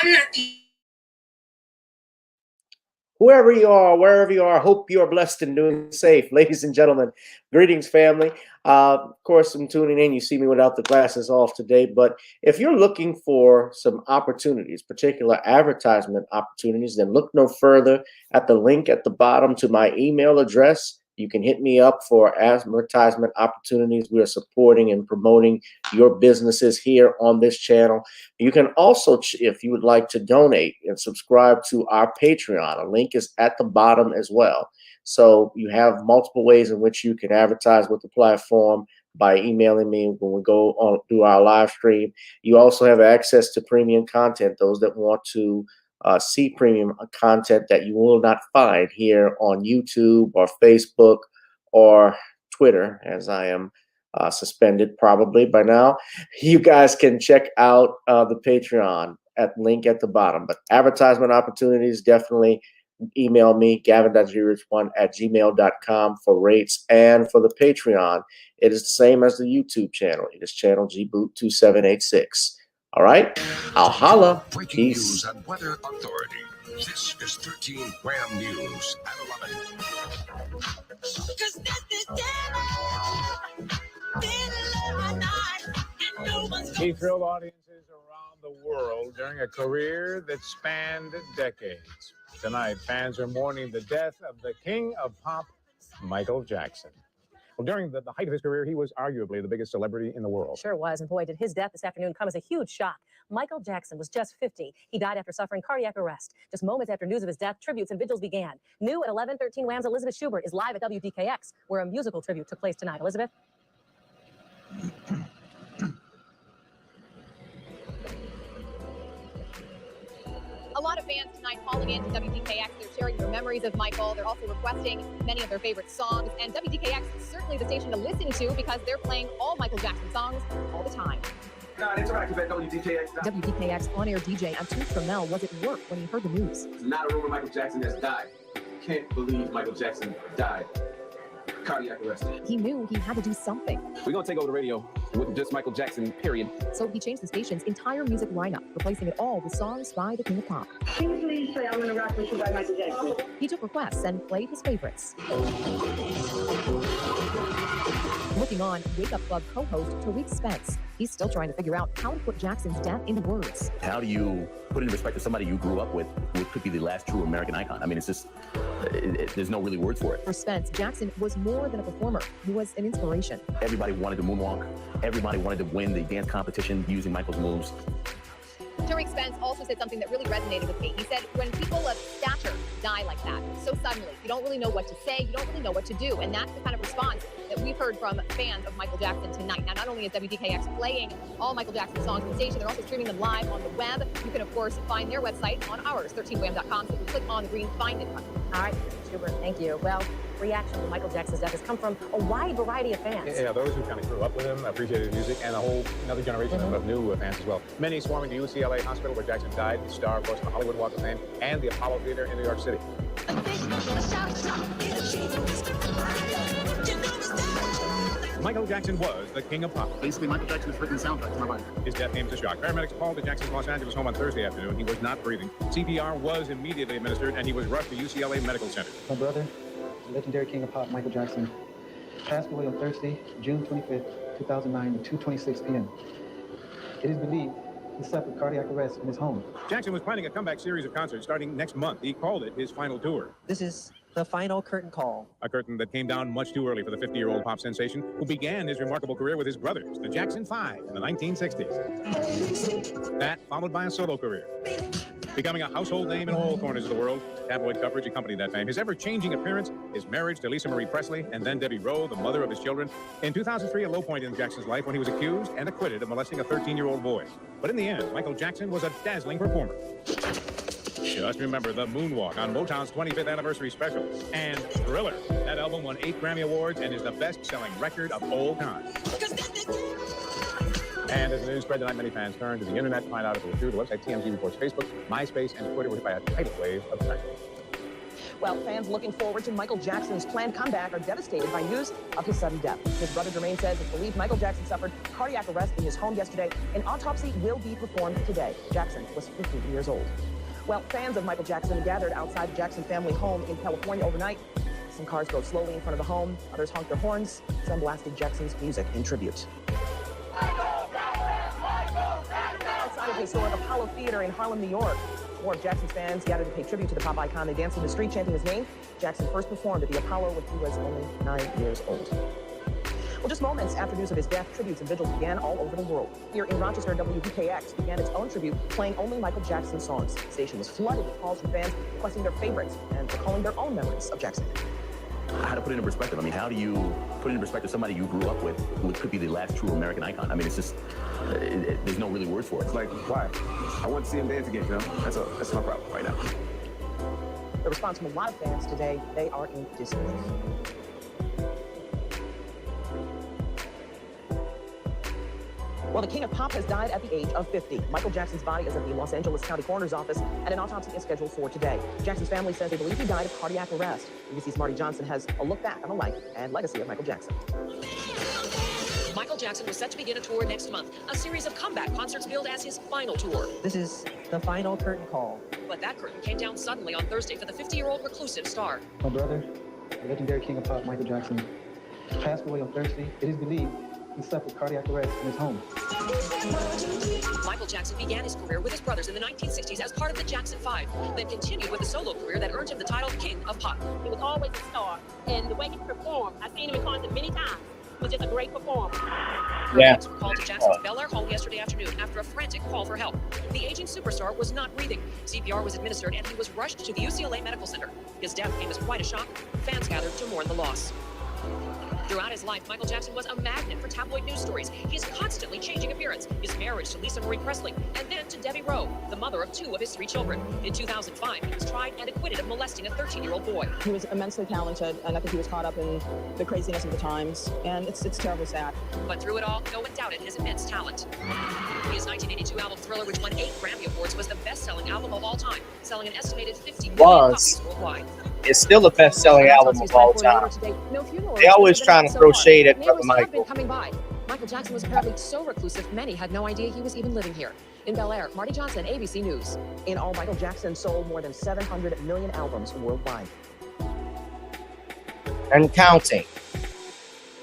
I'm not the Whoever you are, wherever you are, hope you are blessed and doing safe. Ladies and gentlemen, greetings, family. Of course, I'm tuning in. You see me without the glasses off today. But if you're looking for some opportunities, particular advertisement opportunities, then look no further at the link at the bottom to my email address. You can hit me up for advertisement opportunities. We are supporting and promoting your businesses here on this channel. You can also, if you would like to donate and subscribe to our Patreon, a link is at the bottom as well. So you have multiple ways in which you can advertise with the platform by emailing me when we go on through our live stream. You also have access to premium content, those that want to see premium content that you will not find here on YouTube or Facebook or Twitter, as I am suspended probably by now. You guys can check out the Patreon at link at the bottom. But advertisement opportunities, definitely email me, gavin.grich1@gmail.com for rates. And for the Patreon, it is the same as the YouTube channel. It is channel GBoot2786. All right, I'll holla. Breaking Peace. news and weather authority. This is 13 Wham News at 11. He thrilled audiences around the world during a career that spanned decades. Tonight, fans are mourning the death of the king of pop, Michael Jackson. Well, during the height of his career, he was arguably the biggest celebrity in the world. Sure was, and boy, did his death this afternoon come as a huge shock. Michael Jackson was just 50. He died after suffering cardiac arrest. Just moments after news of his death, tributes and vigils began. New at 11:13 Wham's Elizabeth Schubert is live at WDKX, where a musical tribute took place tonight. Elizabeth? A lot of fans tonight calling in to WDKX. They're sharing their memories of Michael. They're also requesting many of their favorite songs. And WDKX is certainly the station to listen to because they're playing all Michael Jackson songs all the time. Interactive at WDKX. WDKX on-air DJ Atu Trammell was at work when he heard the news. It's not a rumor Michael Jackson has died. Can't believe Michael Jackson died. Cardiac arrest. He knew he had to do something. We're going to take over the radio with just Michael Jackson, period. So he changed the station's entire music lineup, replacing it all with songs by the King of Pop. Can you please play I'm Gonna Rock With You by Michael Jackson? He took requests and played his favorites. Looking on, Wake Up Club co-host Tariq Spence. He's still trying to figure out how to put Jackson's death into words. How do you put into perspective somebody you grew up with who could be the last true American icon? I mean, it's just, there's no really words for it. For Spence, Jackson was more than a performer. He was an inspiration. Everybody wanted to moonwalk. Everybody wanted to win the dance competition using Michael's moves. Tariq Spence also said something that really resonated with me. He said, when people of stature die like that, so suddenly, you don't really know what to say, you don't really know what to do. And that's the kind of response that we've heard from fans of Michael Jackson tonight. Now, not only is WDKX playing all Michael Jackson songs on the station, they're also streaming them live on the web. You can, of course, find their website on ours, 13wham.com. So you click on the green Find It button. All right, Schubert, thank you. Well, reaction to Michael Jackson's death has come from a wide variety of fans. Yeah, those who kind of grew up with him, appreciated his music, and another generation of new fans as well. Many swarming to UCLA Hospital where Jackson died, the star, of course, the Hollywood Walk of Fame, and the Apollo Theater in New York City. Michael Jackson was the king of pop. Basically, Michael Jackson has written the soundtrack to my life. His death came as a shock. Paramedics called to Jackson's Los Angeles home on Thursday afternoon. He was not breathing. CPR was immediately administered, and he was rushed to UCLA Medical Center. My brother, the legendary king of pop, Michael Jackson, passed away on Thursday, June 25th, 2009 at 2:26 p.m. It is believed he suffered cardiac arrest in his home. Jackson was planning a comeback series of concerts starting next month. He called it his final tour. This is the final curtain call. A curtain that came down much too early for the 50-year-old pop sensation who began his remarkable career with his brothers, the Jackson 5, in the 1960s. That followed by a solo career. Becoming a household name in all corners of the world, tabloid coverage accompanied that fame. His ever-changing appearance, his marriage to Lisa Marie Presley, and then Debbie Rowe, the mother of his children. In 2003, a low point in Jackson's life when he was accused and acquitted of molesting a 13-year-old boy. But in the end, Michael Jackson was a dazzling performer. Just remember the Moonwalk on Motown's 25th anniversary special. And Thriller. That album won 8 Grammy Awards and is the best-selling record of all time. And as the news spread tonight, many fans turned to the internet to find out if it was true. The website TMZ reports Facebook, MySpace, and Twitter were hit by a tidal wave of tragedy. Well, fans looking forward to Michael Jackson's planned comeback are devastated by news of his sudden death. His brother Jermaine says it's believed Michael Jackson suffered cardiac arrest in his home yesterday. An autopsy will be performed today. Jackson was 50 years old. Well, fans of Michael Jackson gathered outside the Jackson family home in California overnight. Some cars drove slowly in front of the home, others honked their horns, some blasted Jackson's music in tribute. Outside of the historic Apollo Theater in Harlem, New York, more of Jackson's fans gathered to pay tribute to the pop icon. They danced in the street chanting his name. Jackson first performed at the Apollo when he was only 9 years old. Well, just moments after news of his death, tributes and vigils began all over the world. Here in Rochester, WDKX began its own tribute, playing only Michael Jackson songs. The station was flooded with calls from fans requesting their favorites and recalling their own memories of Jackson. How to put it in perspective? I mean, how do you put in perspective somebody you grew up with who could be the last true American icon? I mean, it's just, there's no really words for it. It's like, why? I want to see him dance again, you know? That's my problem right now. The response from a lot of fans today, they are in disbelief. Well, the king of pop has died at the age of 50. Michael Jackson's body is at the Los Angeles County Coroner's Office, and an autopsy is scheduled for today. Jackson's family says they believe he died of cardiac arrest. ABC's Marty Johnson has a look back on the life and legacy of Michael Jackson. Michael Jackson was set to begin a tour next month, a series of comeback concerts billed as his final tour. This is the final curtain call. But that curtain came down suddenly on Thursday for the 50-year-old reclusive star. My brother, the legendary king of pop, Michael Jackson, passed away on Thursday. It is believed he suffered cardiac arrest in his home. Michael Jackson began his career with his brothers in the 1960s as part of the Jackson 5, then continued with a solo career that earned him the title King of Pop. He was always a star, and the way he performed, I've seen him in concert many times. He was just a great performer. Paramedics were called to Jackson's Bel Air home yesterday afternoon after a frantic call for help. The aging superstar was not breathing. CPR was administered, and he was rushed to the UCLA Medical Center. His death came as quite a shock. Fans gathered to mourn the loss. Throughout his life, Michael Jackson was a magnet for tabloid news stories. His constantly changing appearance, his marriage to Lisa Marie Presley, and then to Debbie Rowe, the mother of 2 of his 3 children. In 2005, he was tried and acquitted of molesting a 13-year-old boy. He was immensely talented, and I think he was caught up in the craziness of the times, and it's terribly sad. But through it all, no one doubted his immense talent. His 1982 album Thriller, which won 8 Grammy Awards, was the best-selling album of all time, selling an estimated 50 million copies worldwide. It's still the best-selling album of all time. They always trying to throw shade at Brother Michael. Michael Jackson was apparently so reclusive, many had no idea he was even living here. In Bel Air, Marty Johnson, ABC News. In all, Michael Jackson sold more than 700 million albums worldwide. And counting.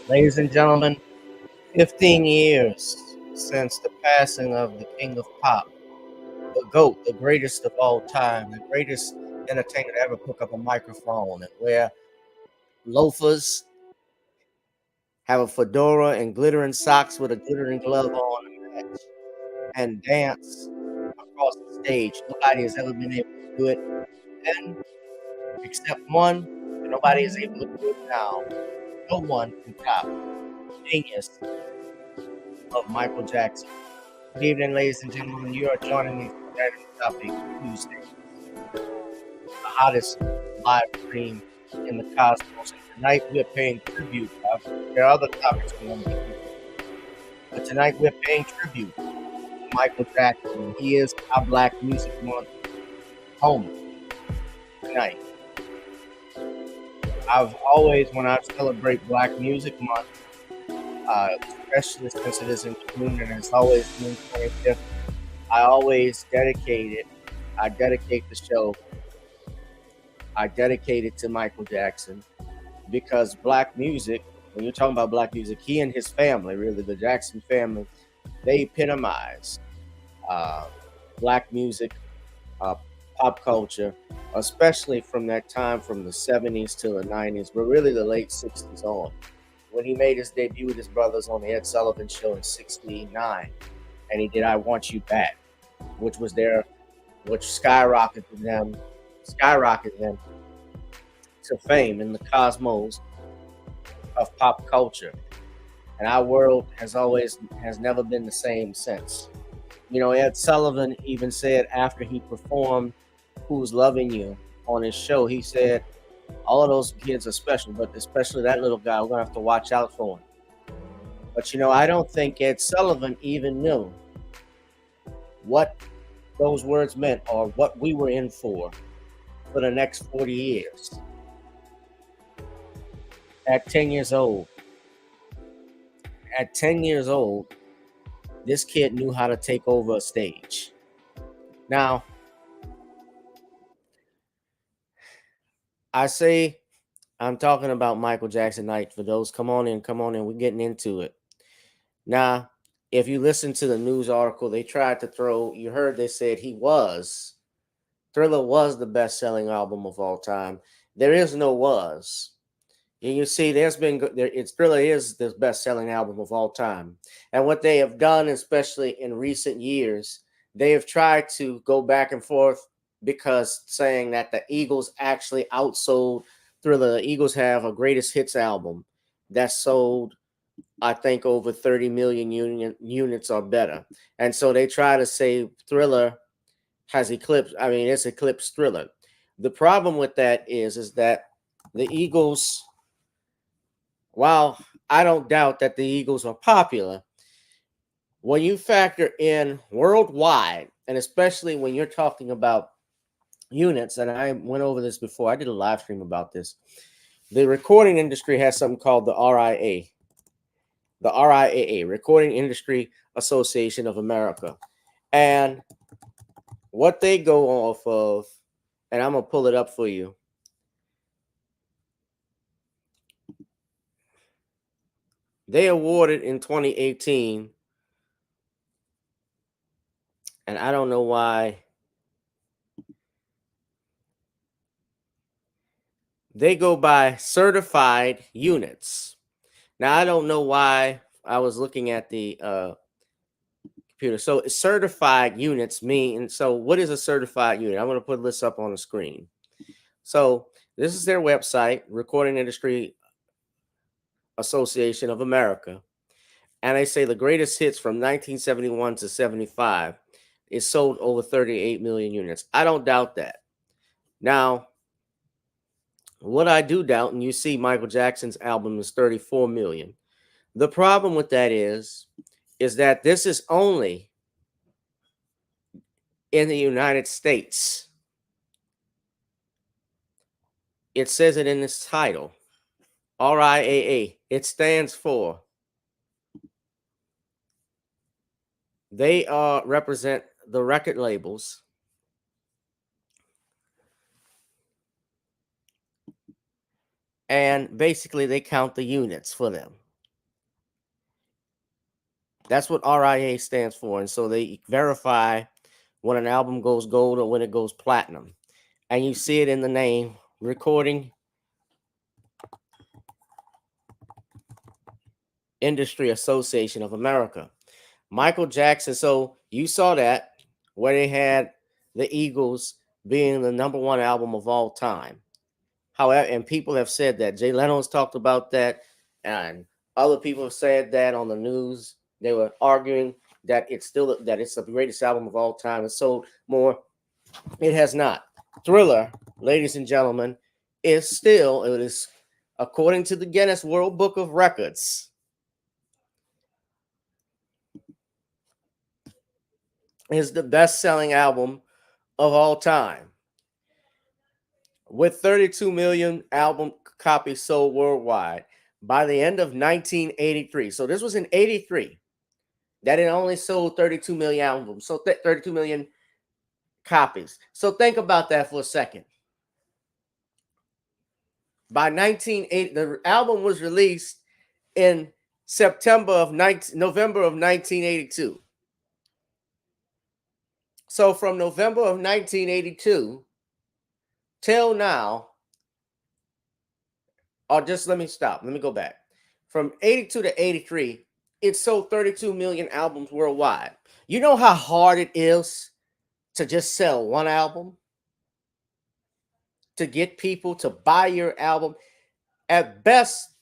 Ladies and gentlemen, 15 years since the passing of the King of Pop, the GOAT, the greatest of all time, the greatest entertainer to ever pick up a microphone and wear loafers, have a fedora and glittering socks with a glittering glove on and match, and dance across the stage. Nobody has ever been able to do it then, except one, and nobody is able to do it now. No one can top the genius of Michael Jackson. Good evening, ladies and gentlemen. You are joining me for Saturday Topic Tuesday, the hottest live stream in the cosmos. And tonight we're paying tribute. There are other topics we want to get into, but tonight we're paying tribute to Michael Jackson. He is our Black Music Month home tonight. I've always, when I celebrate Black Music Month, especially since it is in June and it's always June 25th, I dedicate the show. I dedicate it to Michael Jackson because Black music, when you're talking about Black music, he and his family, really the Jackson family, they epitomize Black music, pop culture, especially from that time from the 70s to the 90s, but really the late 60s on. When he made his debut with his brothers on the Ed Sullivan Show in '69, and he did I Want You Back, which skyrocketed them to fame in the cosmos of pop culture. And our world has never been the same since. You know, Ed Sullivan even said after he performed Who's Loving You on his show, he said, all of those kids are special, but especially that little guy, we're going to have to watch out for him. But, you know, I don't think Ed Sullivan even knew what those words meant or what we were in for for the next 40 years. At 10 years old. At 10 years old, this kid knew how to take over a stage. Now, I say I'm talking about Michael Jackson night. For those, come on in, we're getting into it. Now, if you listen to the news article, they tried to throw, you heard they said Thriller was the best-selling album of all time. There is no was. And you see, Thriller is the best-selling album of all time. And what they have done, especially in recent years, they have tried to go back and forth because saying that the Eagles actually outsold Thriller. The Eagles have a greatest hits album that sold, I think, over 30 million units or better. And so they try to say Thriller has it's eclipsed Thriller. The problem with that is that the Eagles, while I don't doubt that the Eagles are popular, when you factor in worldwide, and especially when you're talking about units, and I went over this before, I did a live stream about this. The recording industry has something called the RIAA, Recording Industry Association of America. And what they go off of, and I'm going to pull it up for you. They awarded in 2018, and I don't know why. They go by certified units. Now, I don't know why I was looking at the computer. So certified units mean, so what is a certified unit? I'm going to put this up on the screen. So this is their website, Recording Industry Association of America. And they say the greatest hits from 1971 to 75 is sold over 38 million units. I don't doubt that. Now, what I do doubt, and you see Michael Jackson's album is 34 million. The problem with that is that this is only in the United States. It says it in this title, RIAA. It stands for, they represent the record labels and basically they count the units for them. That's what RIA stands for. And so they verify when an album goes gold or when it goes platinum. And you see it in the name, Recording Industry Association of America. Michael Jackson, so you saw that where they had the Eagles being the #1 album of all time. However, and people have said that. Jay Leno's talked about that, and other people have said that on the news. They were arguing that it's the greatest album of all time. It sold more. It has not. Thriller, ladies and gentlemen, it is, according to the Guinness World Book of Records, is the best-selling album of all time, with 32 million album copies sold worldwide by the end of 1983. So this was in 83 that it only sold 32 million albums, so 32 million copies. So think about that for a second. By 1980, the album was released in November of 1982. So from November of 1982 till now, or just let me go back. From 82 to 83, it sold 32 million albums worldwide. You know how hard it is to just sell one album? To get people to buy your album? At best,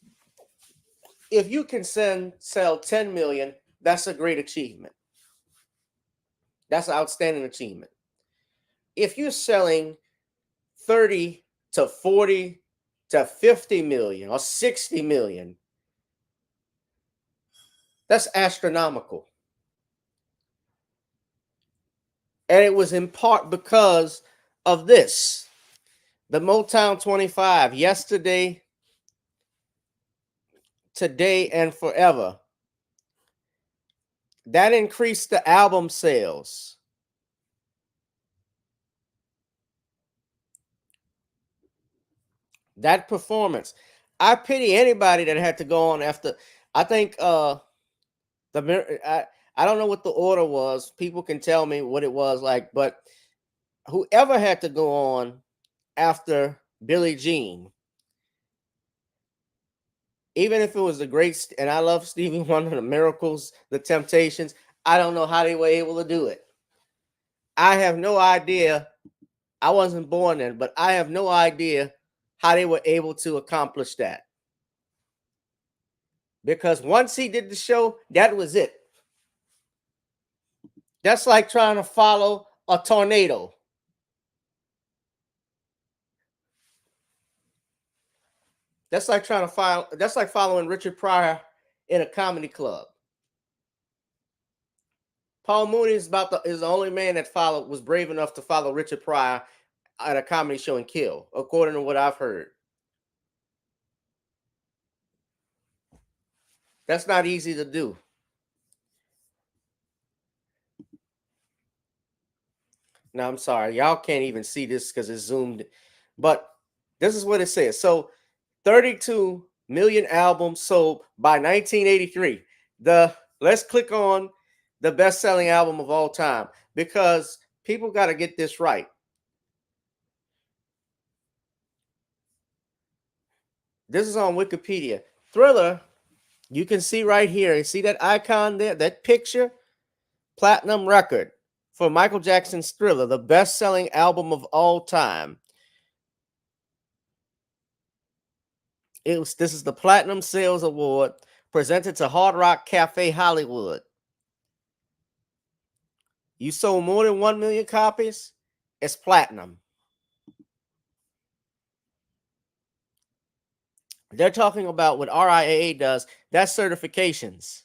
if you can sell 10 million, that's a great achievement. That's an outstanding achievement. If you're selling 30 to 40 to 50 million or 60 million, that's astronomical. And it was in part because of this. The Motown 25, Yesterday, Today, and Forever. That increased the album sales. That performance. I pity anybody that had to go on after. I think I don't know what the order was. People can tell me what it was like, but whoever had to go on after Billie Jean, even if it was the great, and I love Stevie Wonder, the Miracles, the Temptations, I don't know how they were able to do it. I have no idea. I wasn't born then, but I have no idea how they were able to accomplish that. Because once he did the show, that was it. That's like trying to follow a tornado. That's like trying to follow. That's like following Richard Pryor in a comedy club. Paul Mooney is the only man that was brave enough to follow Richard Pryor at a comedy show and kill, according to what I've heard. That's not easy to do. Now, I'm sorry. Y'all can't even see this because it's zoomed. But this is what it says. So 32 million albums sold by 1983. Let's click on the best-selling album of all time, because people got to get this right. This is on Wikipedia. Thriller, you can see right here. You see that icon there, that picture? Platinum record for Michael Jackson's Thriller, the best-selling album of all time. This is the Platinum Sales Award presented to Hard Rock Cafe Hollywood. You sold more than 1 million copies, it's platinum. They're talking about what RIAA does, that's certifications.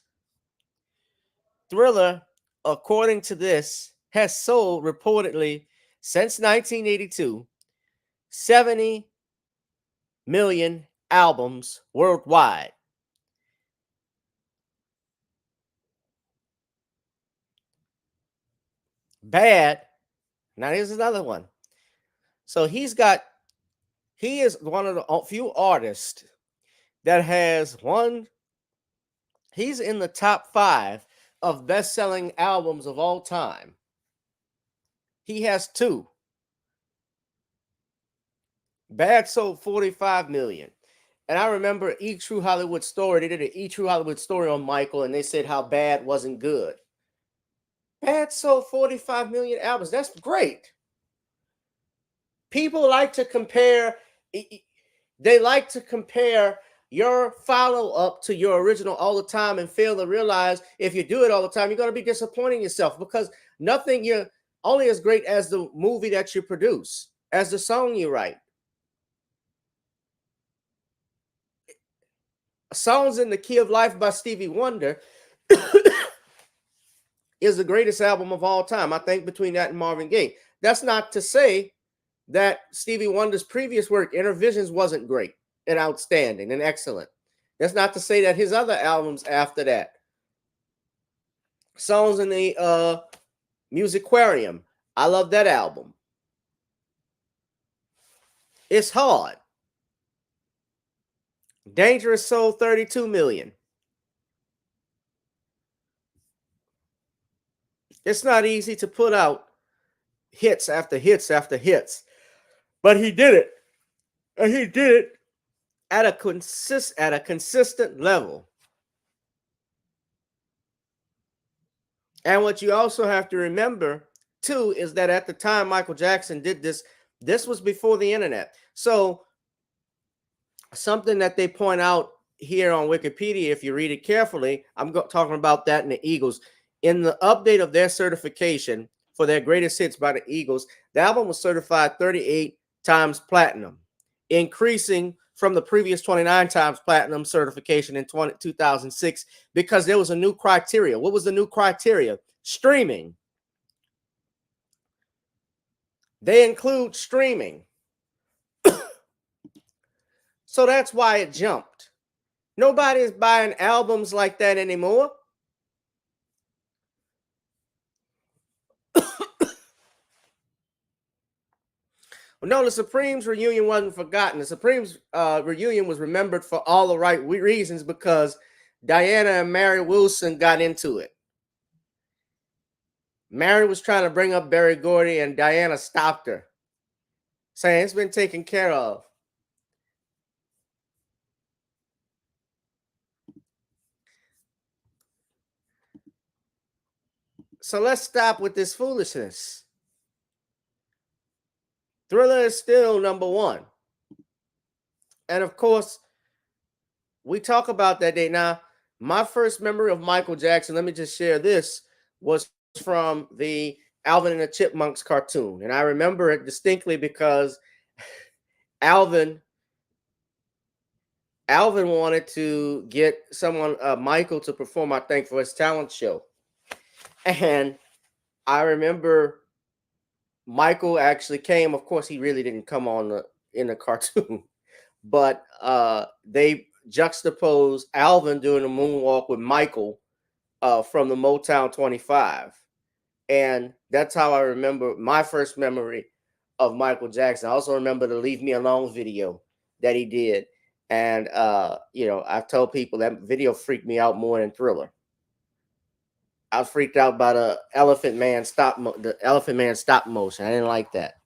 Thriller, according to this, has sold reportedly since 1982 70 million albums worldwide. Bad. Now here's another one. So he is one of the few artists that has he's in the top 5 of best-selling albums of all time. He has 2. Bad sold 45 million. And I remember E! True Hollywood Story. They did an E! True Hollywood Story on Michael, and they said how Bad wasn't good. Bad sold 45 million albums. That's great. People like to compare. They like to compare your follow-up to your original all the time and fail to realize if you do it all the time, you're going to be disappointing yourself, because you're only as great as the movie that you produce, as the song you write. Songs in the Key of Life by Stevie Wonder is the greatest album of all time. I think between that and Marvin Gaye. That's not to say that Stevie Wonder's previous work, Inner Visions, wasn't great and outstanding and excellent. That's not to say that his other albums after that. Songs in the Musicarium. I love that album. It's hard. Dangerous sold 32 million. It's not easy to put out hits after hits after hits, but he did it. And he did it at a consistent level. And what you also have to remember, too, is that at the time Michael Jackson did this, this was before the internet. So something that they point out here on Wikipedia, if you read it carefully, I'm talking about that in the Eagles. In the update of their certification for their greatest hits by the Eagles, the album was certified 38 times platinum, increasing from the previous 29 times platinum certification in 2006, because there was a new criteria. What was the new criteria? Streaming. They include streaming. So that's why it jumped. Nobody is buying albums like that anymore. Well, no, the Supremes reunion wasn't forgotten. The Supremes reunion was remembered for all the right reasons because Diana and Mary Wilson got into it. Mary was trying to bring up Berry Gordy, and Diana stopped her, saying it's been taken care of. So let's stop with this foolishness. Thriller is still number one. And of course, we talk about that day. Now, my first memory of Michael Jackson, let me just share this, was from the Alvin and the Chipmunks cartoon. And I remember it distinctly because Alvin wanted to get someone, Michael, to perform, I think, for his talent show. And I remember Michael actually came. Of course, he really didn't come on in the cartoon, but they juxtaposed Alvin doing a moonwalk with Michael from the Motown 25. And that's how I remember my first memory of Michael Jackson. I also remember the Leave Me Alone video that he did. And, I've told people that video freaked me out more than Thriller. I was freaked out by the Elephant Man stop motion. I didn't like that.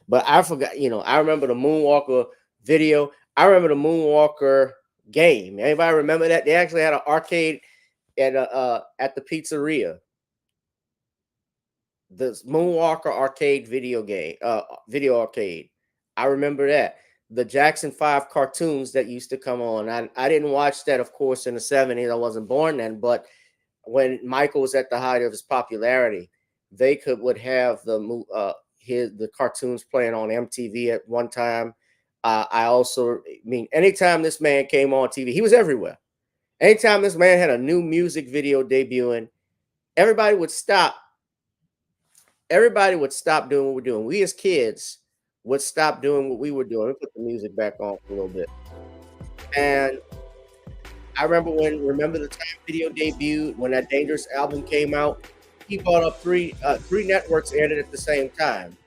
But I forgot, I remember the Moonwalker video. I remember the Moonwalker game. Anybody remember that? They actually had an arcade at the pizzeria. The Moonwalker arcade video arcade. I remember that. The Jackson 5 cartoons that used to come on. I didn't watch that, of course, in the 70s. I wasn't born then, but when Michael was at the height of his popularity, they would have the cartoons playing on MTV at one time. Anytime this man came on TV, he was everywhere. Anytime this man had a new music video debuting, everybody would stop doing what we're doing. We as kids would stop doing what we were doing. Let me put the music back on for a little bit. And I remember Remember the Time video debuted, when that Dangerous album came out, he brought up three networks aired it at the same time.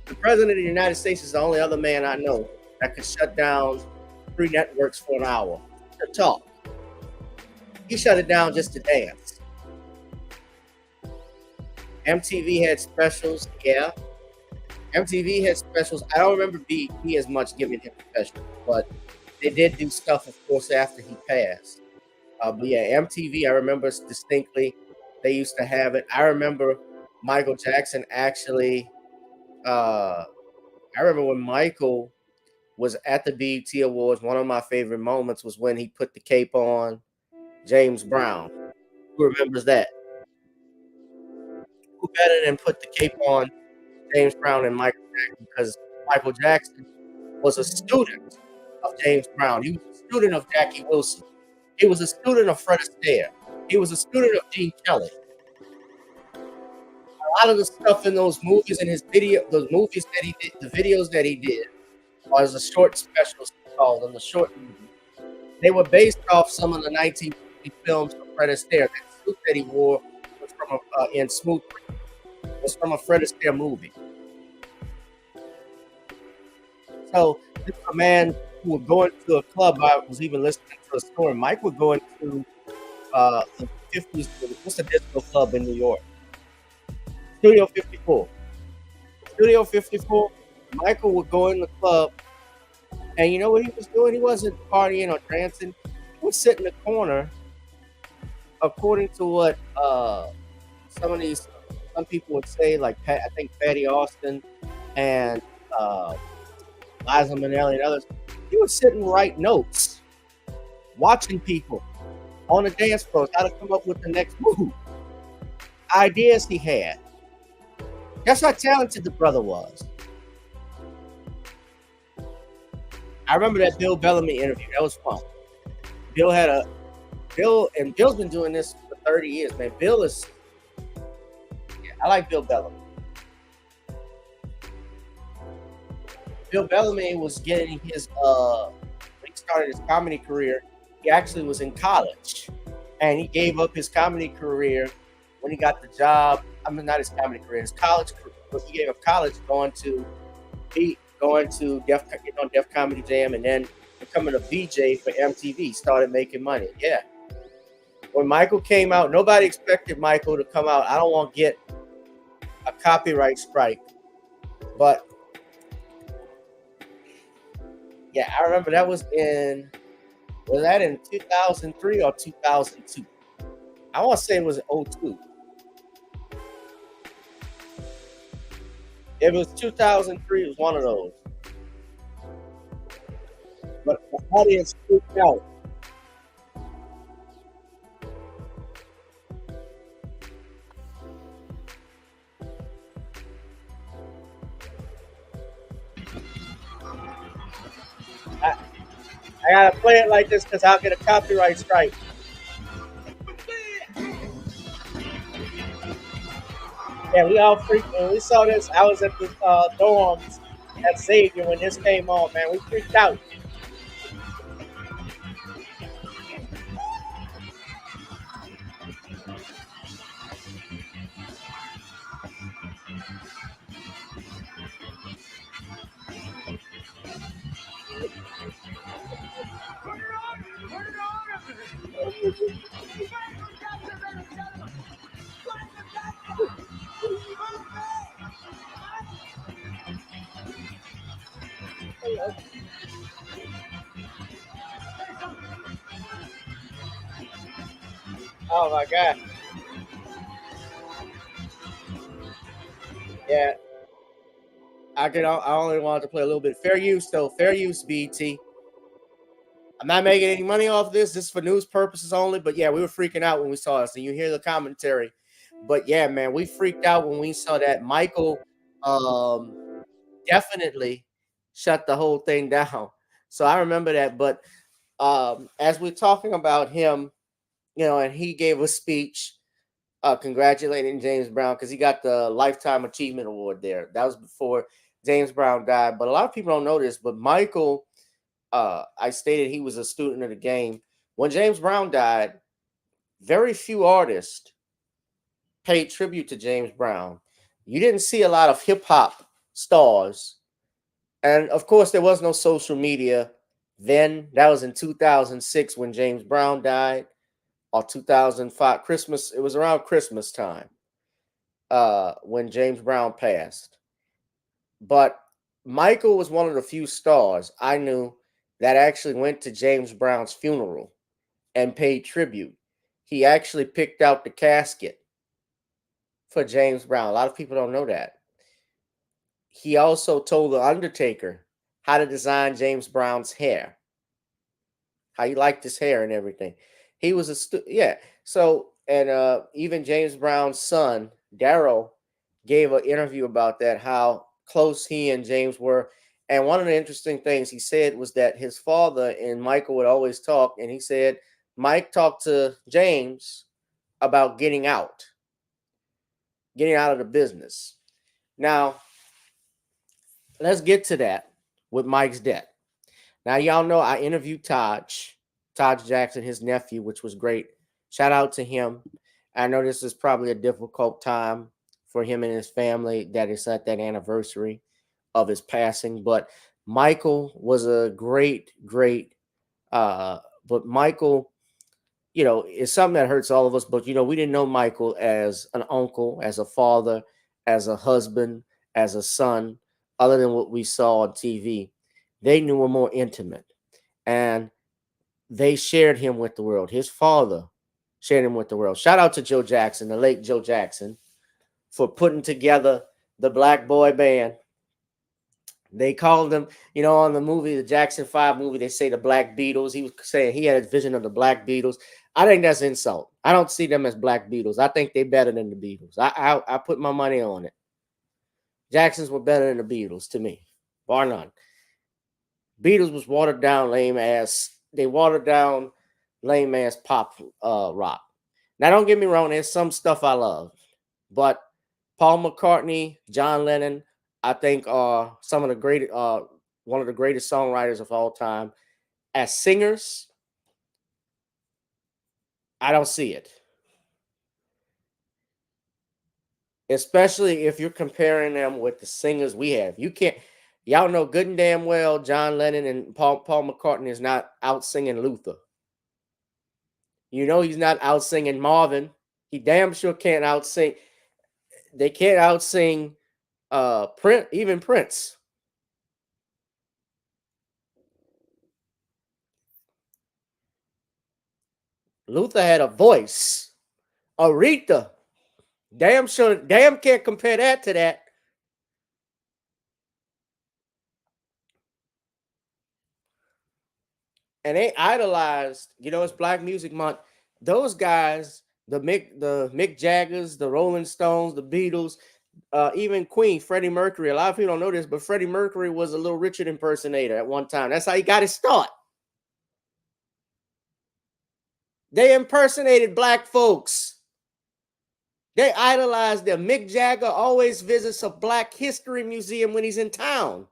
The President of the United States is the only other man I know that could shut down 3 networks for an hour to talk. He shut it down just to dance. MTV had specials, yeah. MTV had specials. I don't remember BET as much giving him specials, but they did do stuff, of course, after he passed. But yeah, MTV, I remember distinctly. They used to have it. I remember Michael Jackson actually. I remember when Michael was at the BET Awards. One of my favorite moments was when he put the cape on James Brown. Who remembers that? Who better than put the cape on James Brown and Michael Jackson? Because Michael Jackson was a student of James Brown. He was a student of Jackie Wilson. He was a student of Fred Astaire. He was a student of Gene Kelly. A lot of the stuff in those movies and his those movies that he did, the videos that he did, was the short specials called them, the short movies. They were based off some of the 1950 films of Fred Astaire. That suit that he wore was from in Smooth was from a Fred Astaire movie. So this is a man who would go into a club. I was even listening to a story. Mike would go into the 50s. What's a disco club in New York? Studio 54. Studio 54. Michael would go in the club, and you know what he was doing? He wasn't partying or dancing. He would sit in the corner, according to what some people would say, like I think Patty Austin and Liza Minnelli and others. He was sitting write notes, watching people on the dance floor, how to come up with the next move, ideas he had. That's how talented the brother was. I remember that Bill Bellamy interview. That was fun. Bill's been doing this for 30 years, man. I like Bill Bellamy. Bill Bellamy was getting his started his comedy career, he actually was in college, and he gave up his comedy career when he got the job. I mean, not his comedy career, his college career. But he gave up college going to Def Comedy Jam, and then becoming a VJ for MTV. Started making money. Yeah. When Michael came out, nobody expected Michael to come out. I don't want to get a copyright strike, but yeah, I remember that was in 2003 or 2002? I want to say it was 02. If it was 2003, it was one of those. But the audience freaked out. I gotta play it like this because I'll get a copyright strike. Yeah, we all freaked when we saw this. I was at the dorms at Xavier when this came on, man. We freaked out. Oh my God. Yeah. I only wanted to play a little bit. Fair use, though. Fair use, BT. I'm not making any money off this. This is for news purposes only. But yeah, we were freaking out when we saw this. And you hear the commentary. But yeah, man, we freaked out when we saw that. Michael definitely shut the whole thing down. So I remember that. But as we're talking about him, and he gave a speech congratulating James Brown because he got the Lifetime Achievement Award there. That was before James Brown died. But a lot of people don't know this, but Michael, I stated he was a student of the game. When James Brown died, very few artists paid tribute to James Brown. You didn't see a lot of hip hop stars. And of course, there was no social media then. That was in 2006 when James Brown died, or 2005, Christmas. It was around Christmas time when James Brown passed. But Michael was one of the few stars I knew that actually went to James Brown's funeral and paid tribute. He actually picked out the casket for James Brown. A lot of people don't know that. He also told the Undertaker how to design James Brown's hair, how he liked his hair and everything. He was So, and even James Brown's son, Daryl, gave an interview about that, how close he and James were. And one of the interesting things he said was that his father and Michael would always talk. And he said Mike talked to James about getting out of the business. Now, let's get to that with Mike's death. Now, y'all know I interviewed Taj Jackson, his nephew, which was great. Shout out to him. I know this is probably a difficult time for him and his family that it's at that anniversary of his passing. But Michael was a great, but Michael, is something that hurts all of us. But, we didn't know Michael as an uncle, as a father, as a husband, as a son, other than what we saw on TV. They knew him more intimate. And they shared him with the world. His father shared him with the world. Shout out to Joe Jackson, the late Joe Jackson, for putting together the Black Boy Band. They called them, on the movie, the Jackson 5 movie, they say the Black Beatles. He was saying he had a vision of the Black Beatles. I think that's insult. I don't see them as Black Beatles. I think they're better than the Beatles. I put my money on it. Jacksons were better than the Beatles to me, bar none. Beatles was watered down, lame ass. They watered down lame ass pop rock. Now, don't get me wrong, there's some stuff I love, but Paul McCartney, John Lennon, I think are some of the great, one of the greatest songwriters of all time. as singers, I don't see it. Especially if you're comparing them with the singers we have. You can't, y'all know good and damn well John Lennon and Paul McCartney is not out singing Luther. You know he's not out singing Marvin. He damn sure can't out sing. They can't out sing Prince, even Prince. Luther had a voice. Aretha, damn sure, damn can't compare that to that. And they idolized, you know, it's Black Music Month. Those guys, the Mick Jaggers, the Rolling Stones, the Beatles, even Queen, Freddie Mercury. A lot of people don't know this, but Freddie Mercury was a Little Richard impersonator at one time. That's how he got his start. They impersonated black folks. They idolized them. Mick Jagger always visits a Black History Museum when he's in town.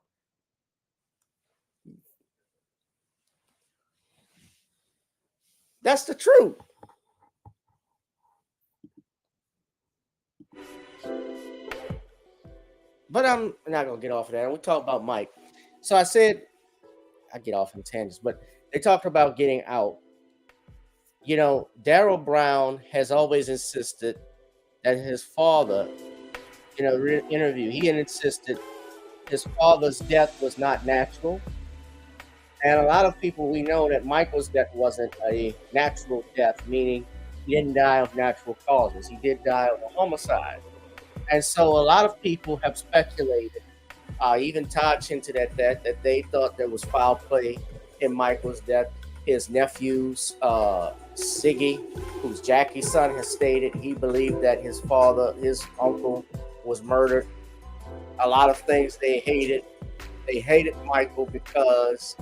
That's the truth. But I'm not going to get off of that. We'll talk about Mike. So I said, I get off in tangents, but they talked about getting out. You know, Daryl Brown has always insisted that his father, in an interview, he had insisted his father's death was not natural. And a lot of people, we know that Michael's death wasn't a natural death, meaning he didn't die of natural causes. He did die of a homicide. And so a lot of people have speculated, even Todd hinted at that they thought there was foul play in Michael's death. His nephews, Siggy, who's Jackie's son, has stated he believed that his father, his uncle, was murdered. A lot of things they hated. They hated Michael because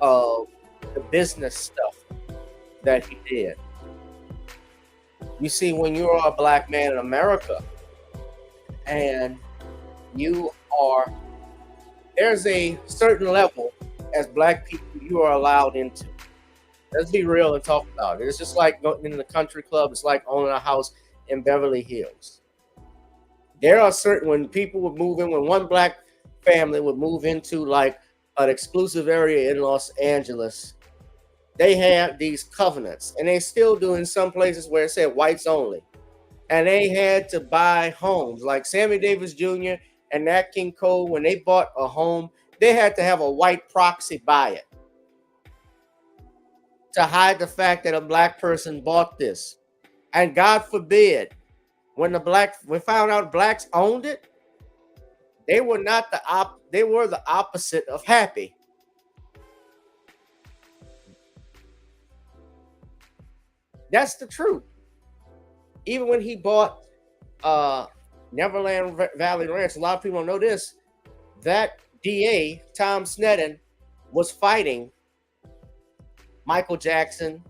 of the business stuff that he did. You see, when you're a black man in America and there's a certain level as black people you are allowed into. Let's be real and talk about it. It's just like going in the country club. It's like owning a house in Beverly Hills. There are certain, when people would move in, when one black family would move into like an exclusive area in Los Angeles, they had these covenants, and they still do in some places where it said whites only. And they had to buy homes. Like Sammy Davis Jr. and Nat King Cole, when they bought a home, they had to have a white proxy buy it to hide the fact that a black person bought this. And God forbid, when we found out blacks owned it, they were not they were the opposite of happy. That's the truth. Even when he bought Neverland Valley Ranch, a lot of people don't know this, that DA, Tom Sneddon, was fighting Michael Jackson.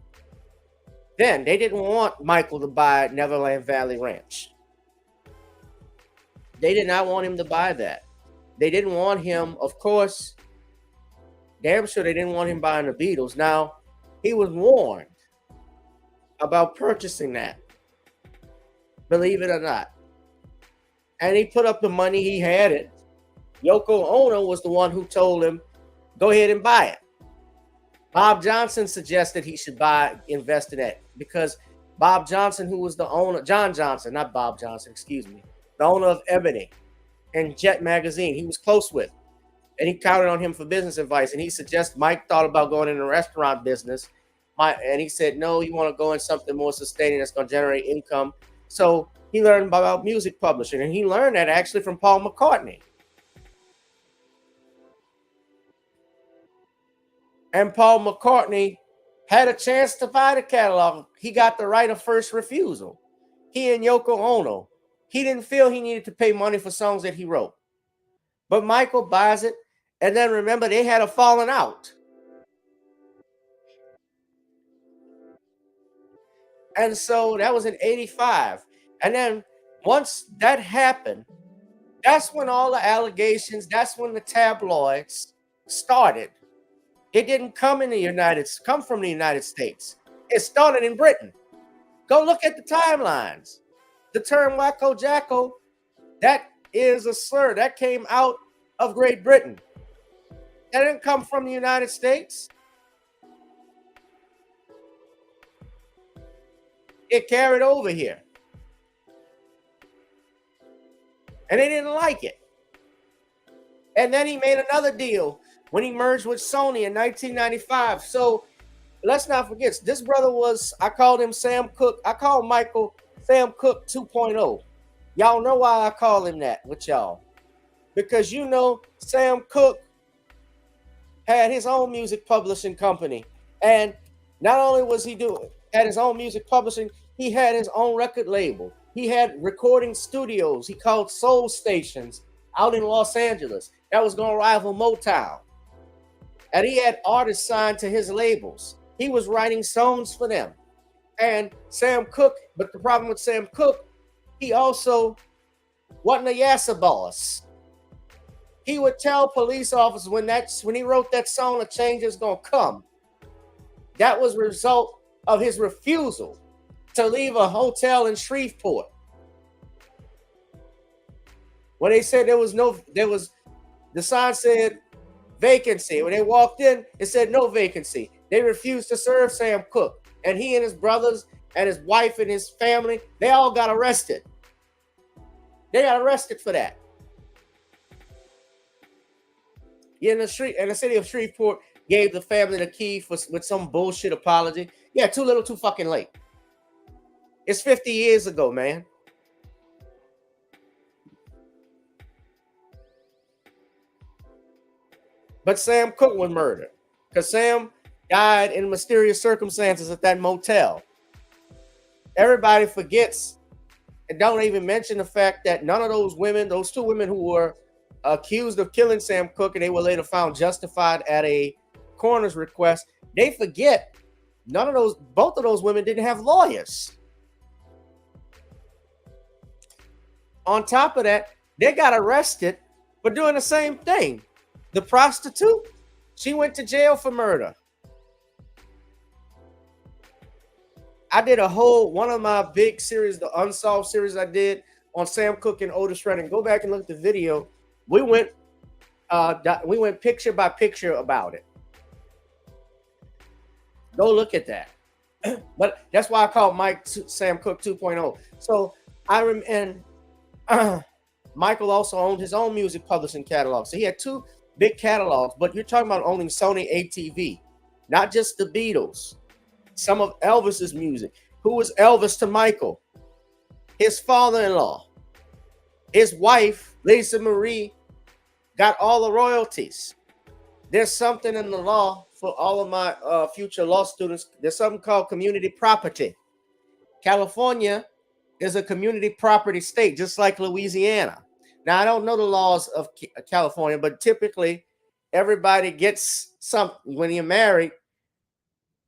Then they didn't want Michael to buy Neverland Valley Ranch. They did not want him to buy that. They didn't want him, of course, damn sure they didn't want him buying the Beatles. Now, he was warned about purchasing that, believe it or not. And he put up the money, he had it. Yoko Ono was the one who told him, go ahead and buy it. Bob Johnson suggested he should invest in that, because Bob Johnson, who was the owner, John Johnson, not Bob Johnson, excuse me, the owner of Ebony and Jet Magazine, he was close with. And he counted on him for business advice. And he suggested, Mike thought about going in the restaurant business. And he said, no, you want to go in something more sustaining that's going to generate income. So he learned about music publishing. And he learned that actually from Paul McCartney. And Paul McCartney had a chance to buy the catalog. He got the right of first refusal. He and Yoko Ono. He didn't feel he needed to pay money for songs that he wrote. But Michael buys it. And then remember, they had a falling out. And so that was in 85. And then once that happened, that's when all the allegations, that's when the tabloids started. It didn't come from the United States. It started in Britain. Go look at the timelines. The term Wacko Jacko, that is a slur that came out of Great Britain. That didn't come from the United States. It carried over here. And they didn't like it. And then he made another deal when he merged with Sony in 1995. So let's not forget, this brother was, I called him Sam Cooke. I called Michael Sam Cooke 2.0. Y'all know why I call him that with y'all. Because you know Sam Cooke had his own music publishing company. And not only was he had his own music publishing, he had his own record label. He had recording studios he called Soul Stations out in Los Angeles that was going to rival Motown. And he had artists signed to his labels. He was writing songs for them. And Sam Cooke, but the problem with Sam Cooke, he also wasn't a yassa boss. He would tell police officers when he wrote that song, a change is going to come. That was a result of his refusal to leave a hotel in Shreveport. When they said the sign said vacancy. When they walked in, it said no vacancy. They refused to serve Sam Cooke. And he and his brothers and his wife and his family, they all got arrested. They got arrested for that. In the city of Shreveport gave the family the key with some bullshit apology. Yeah, too little, too fucking late. It's 50 years ago, man. But Sam Cooke was murdered because Sam died in mysterious circumstances at that motel. Everybody forgets and don't even mention the fact that none of those women, those two women who were accused of killing Sam Cooke and they were later found justified at a coroner's request, they forget both of those women didn't have lawyers. On top of that, they got arrested for doing the same thing. The prostitute, she went to jail for murder. I did one of my big series, the Unsolved series I did on Sam Cooke and Otis Redding. Go back and look at the video. We went picture by picture about it. Go look at that. But that's why I call Sam Cooke 2.0. So Michael also owned his own music publishing catalog. So he had two big catalogs, but you're talking about owning Sony ATV, not just the Beatles, some of Elvis's music. Who was Elvis to Michael? His father-in-law. His wife, Lisa Marie, got all the royalties. There's something in the law for all of my future law students. There's something called community property. California is a community property state, just like Louisiana. Now, I don't know the laws of California, but typically everybody gets something. When you're married,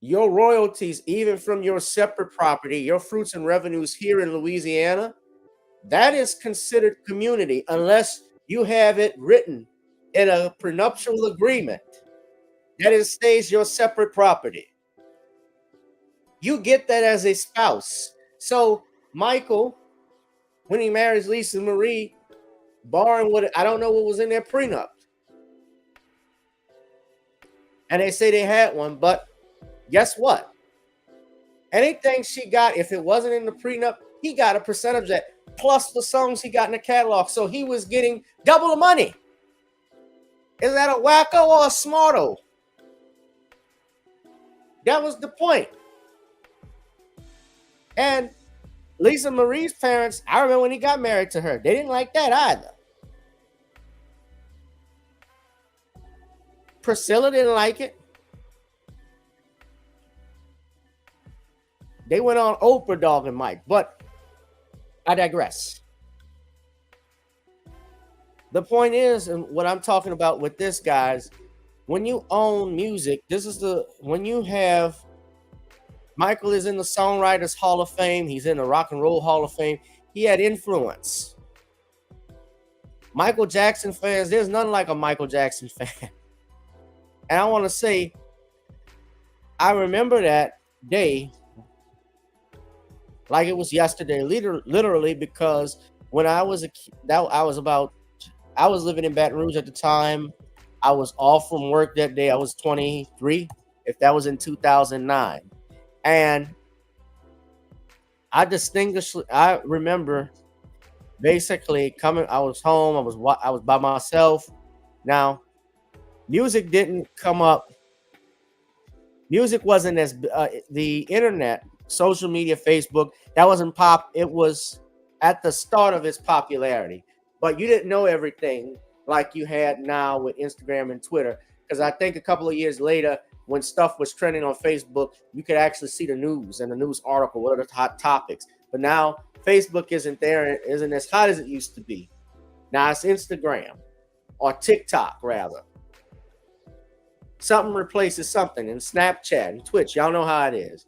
your royalties, even from your separate property, your fruits and revenues here in Louisiana, that is considered community unless you have it written in a prenuptial agreement that it stays your separate property. You get that as a spouse. So Michael, when he marries Lisa Marie, barring what I don't know what was in their prenup. And they say they had one, but guess what? Anything she got, if it wasn't in the prenup, he got a percentage of that, plus the songs he got in the catalog. So he was getting double the money. Is that a wacko or a smarto? That was the point. And Lisa Marie's parents, I remember when he got married to her, they didn't like that either. Priscilla didn't like it. They went on Oprah dogging Mike, but I digress. The point is, and what I'm talking about with this, guys, when you own music, when you have Michael is in the Songwriters Hall of Fame. He's in the Rock and Roll Hall of Fame. He had influence. Michael Jackson fans, there's nothing like a Michael Jackson fan. And I want to say, I remember that day like it was yesterday, literally, because when I was I was living in Baton Rouge at the time. I was off from work that day. I was 23, if that was in 2009. And I remember basically coming, I was home, I was by myself. Now, music didn't come up. Music wasn't as the internet, social media, Facebook, that wasn't pop. It was at the start of its popularity, but you didn't know everything like you had now with Instagram and Twitter. Because I think a couple of years later, when stuff was trending on Facebook, you could actually see the news and the news article, what are the hot topics. But now Facebook isn't there, and isn't as hot as it used to be. Now it's Instagram or TikTok rather. Something replaces something, and Snapchat and Twitch. Y'all know how it is.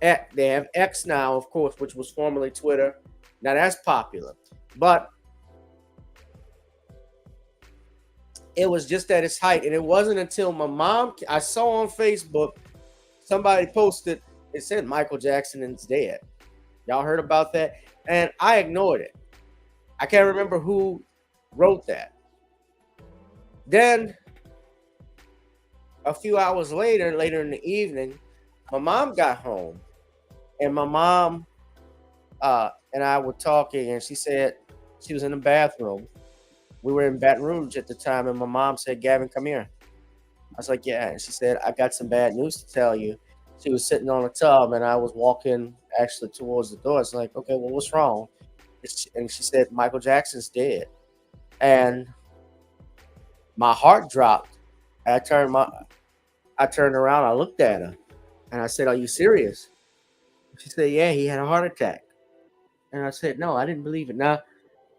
They have X now, of course, which was formerly Twitter. Now that's popular. But it was just at its height. And it wasn't until I saw on Facebook, somebody posted, it said Michael Jackson is dead. Y'all heard about that? And I ignored it. I can't remember who wrote that. Then a few hours later in the evening, my mom got home, and my mom and I were talking, and she said she was in the bathroom. We were in Baton Rouge at the time, and my mom said, "Gavin, come here." I was like, "Yeah." And she said, "I got some bad news to tell you." She was sitting on a tub, and I was walking actually towards the door. It's like, "Okay, well, what's wrong?" And she said, "Michael Jackson's dead." And my heart dropped. I turned around, I looked at her, and I said, "Are you serious?" She said, "Yeah, he had a heart attack." And I said, "No, I didn't believe it." Now,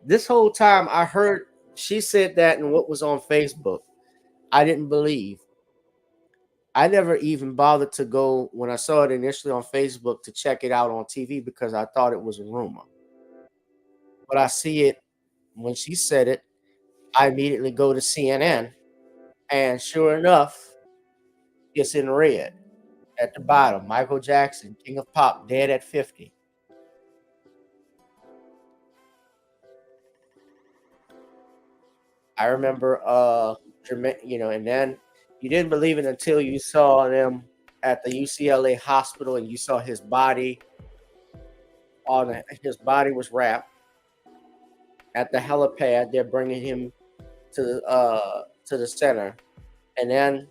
this whole time I heard she said that and what was on Facebook, I didn't believe. I never even bothered to go when I saw it initially on Facebook to check it out on TV because I thought it was a rumor. But I see it when she said it, I immediately go to CNN, and sure enough, it's in red at the bottom. Michael Jackson, King of Pop, dead at 50. I remember, and then you didn't believe it until you saw them at the UCLA hospital and you saw his body his body was wrapped at the helipad. They're bringing him to the center, and then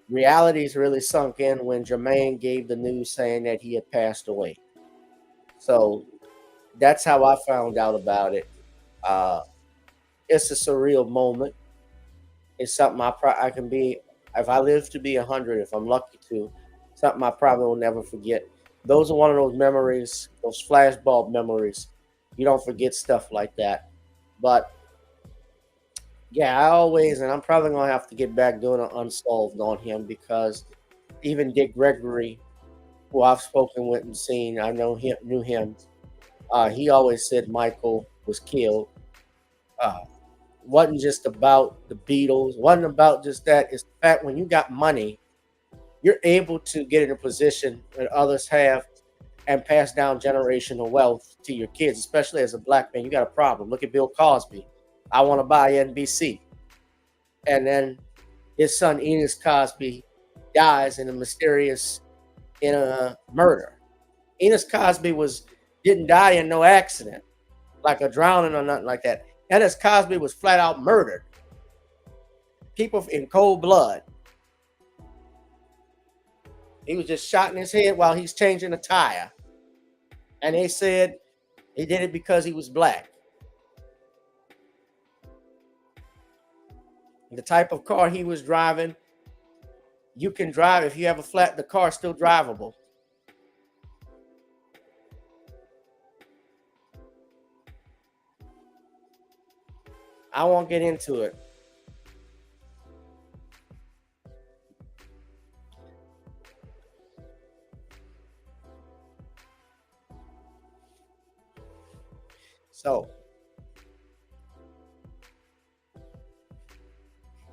reality's really sunk in when Jermaine gave the news saying that he had passed away. So that's how I found out about it. It's a surreal moment. It's something I can be, if I live to be 100, if I'm lucky to, something I probably will never forget. Those are one of those memories, those flashbulb memories. You don't forget stuff like that. But yeah, and I'm probably going to have to get back doing an unsolved on him because even Dick Gregory, who I've spoken with and seen, I knew him. He always said Michael was killed. Wasn't just about the Beatles, wasn't about just that. It's the fact when you got money, you're able to get in a position that others have and pass down generational wealth to your kids, especially as a black man. You got a problem. Look at Bill Cosby. I want to buy NBC. And then his son, Enos Cosby, dies in a murder. Enos Cosby didn't die in no accident, like a drowning or nothing like that. Enos Cosby was flat out murdered. People in cold blood. He was just shot in his head while he's changing a tire. And they said he did it because he was black. The type of car he was driving, you can drive. If you have the car's still drivable. I won't get into it. So,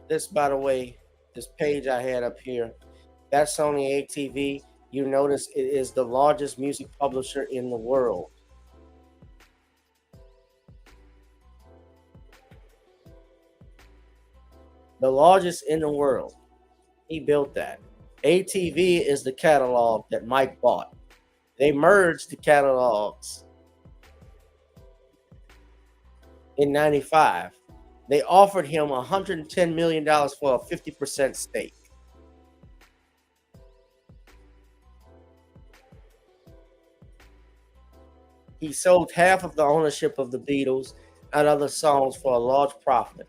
this, by the way, this page I had up here. That Sony ATV, you notice it is the largest music publisher in the world. The largest in the world. He built that. ATV is the catalog that Mike bought. They merged the catalogs in 95. They offered him $110 million for a 50% stake. He sold half of the ownership of the Beatles and other songs for a large profit.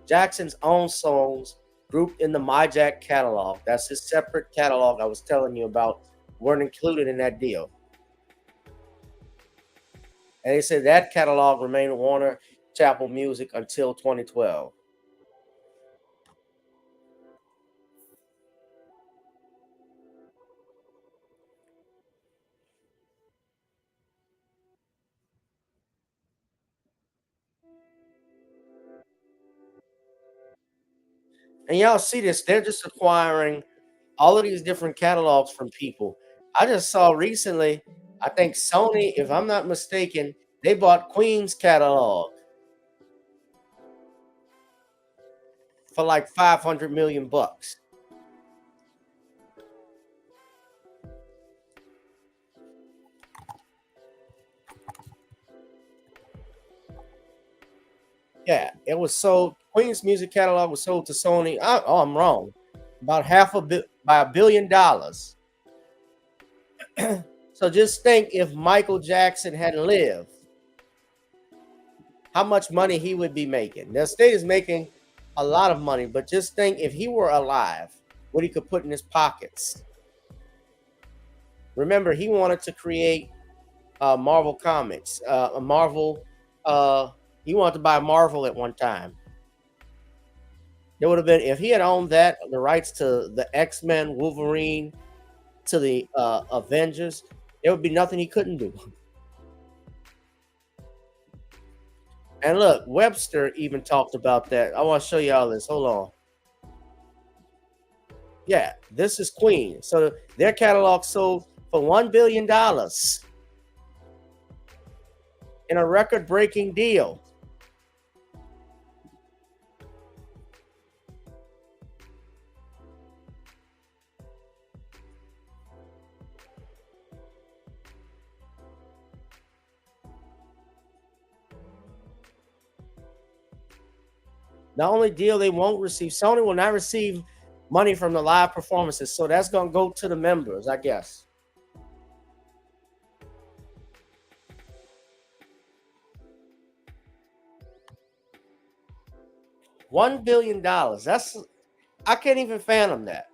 Jackson's own songs, grouped in the My Jack catalog, that's his separate catalog I was telling you about, weren't included in that deal. And they said that catalog remained Warner Chappell Music until 2012. And y'all see this, they're just acquiring all of these different catalogs from people. I just saw recently, I think Sony, if I'm not mistaken, they bought Queen's catalog for like 500 million bucks. Yeah, it was sold. Queen's music catalog was sold to Sony. I'm wrong. About by $1 billion. So just think if Michael Jackson had lived, how much money he would be making. The state is making a lot of money, but just think if he were alive, what he could put in his pockets. Remember, he wanted to create Marvel Comics, he wanted to buy Marvel at one time. There would have been, if he had owned that, the rights to the X-Men, Wolverine, to the Avengers, there would be nothing he couldn't do. And look, Webster even talked about that. I want to show you all this. Hold on. Yeah, this is Queen. So their catalog sold for $1 billion in a record-breaking deal. The only deal they won't receive, Sony will not receive money from the live performances. So that's going to go to the members, I guess. $1 billion. I can't even fathom that.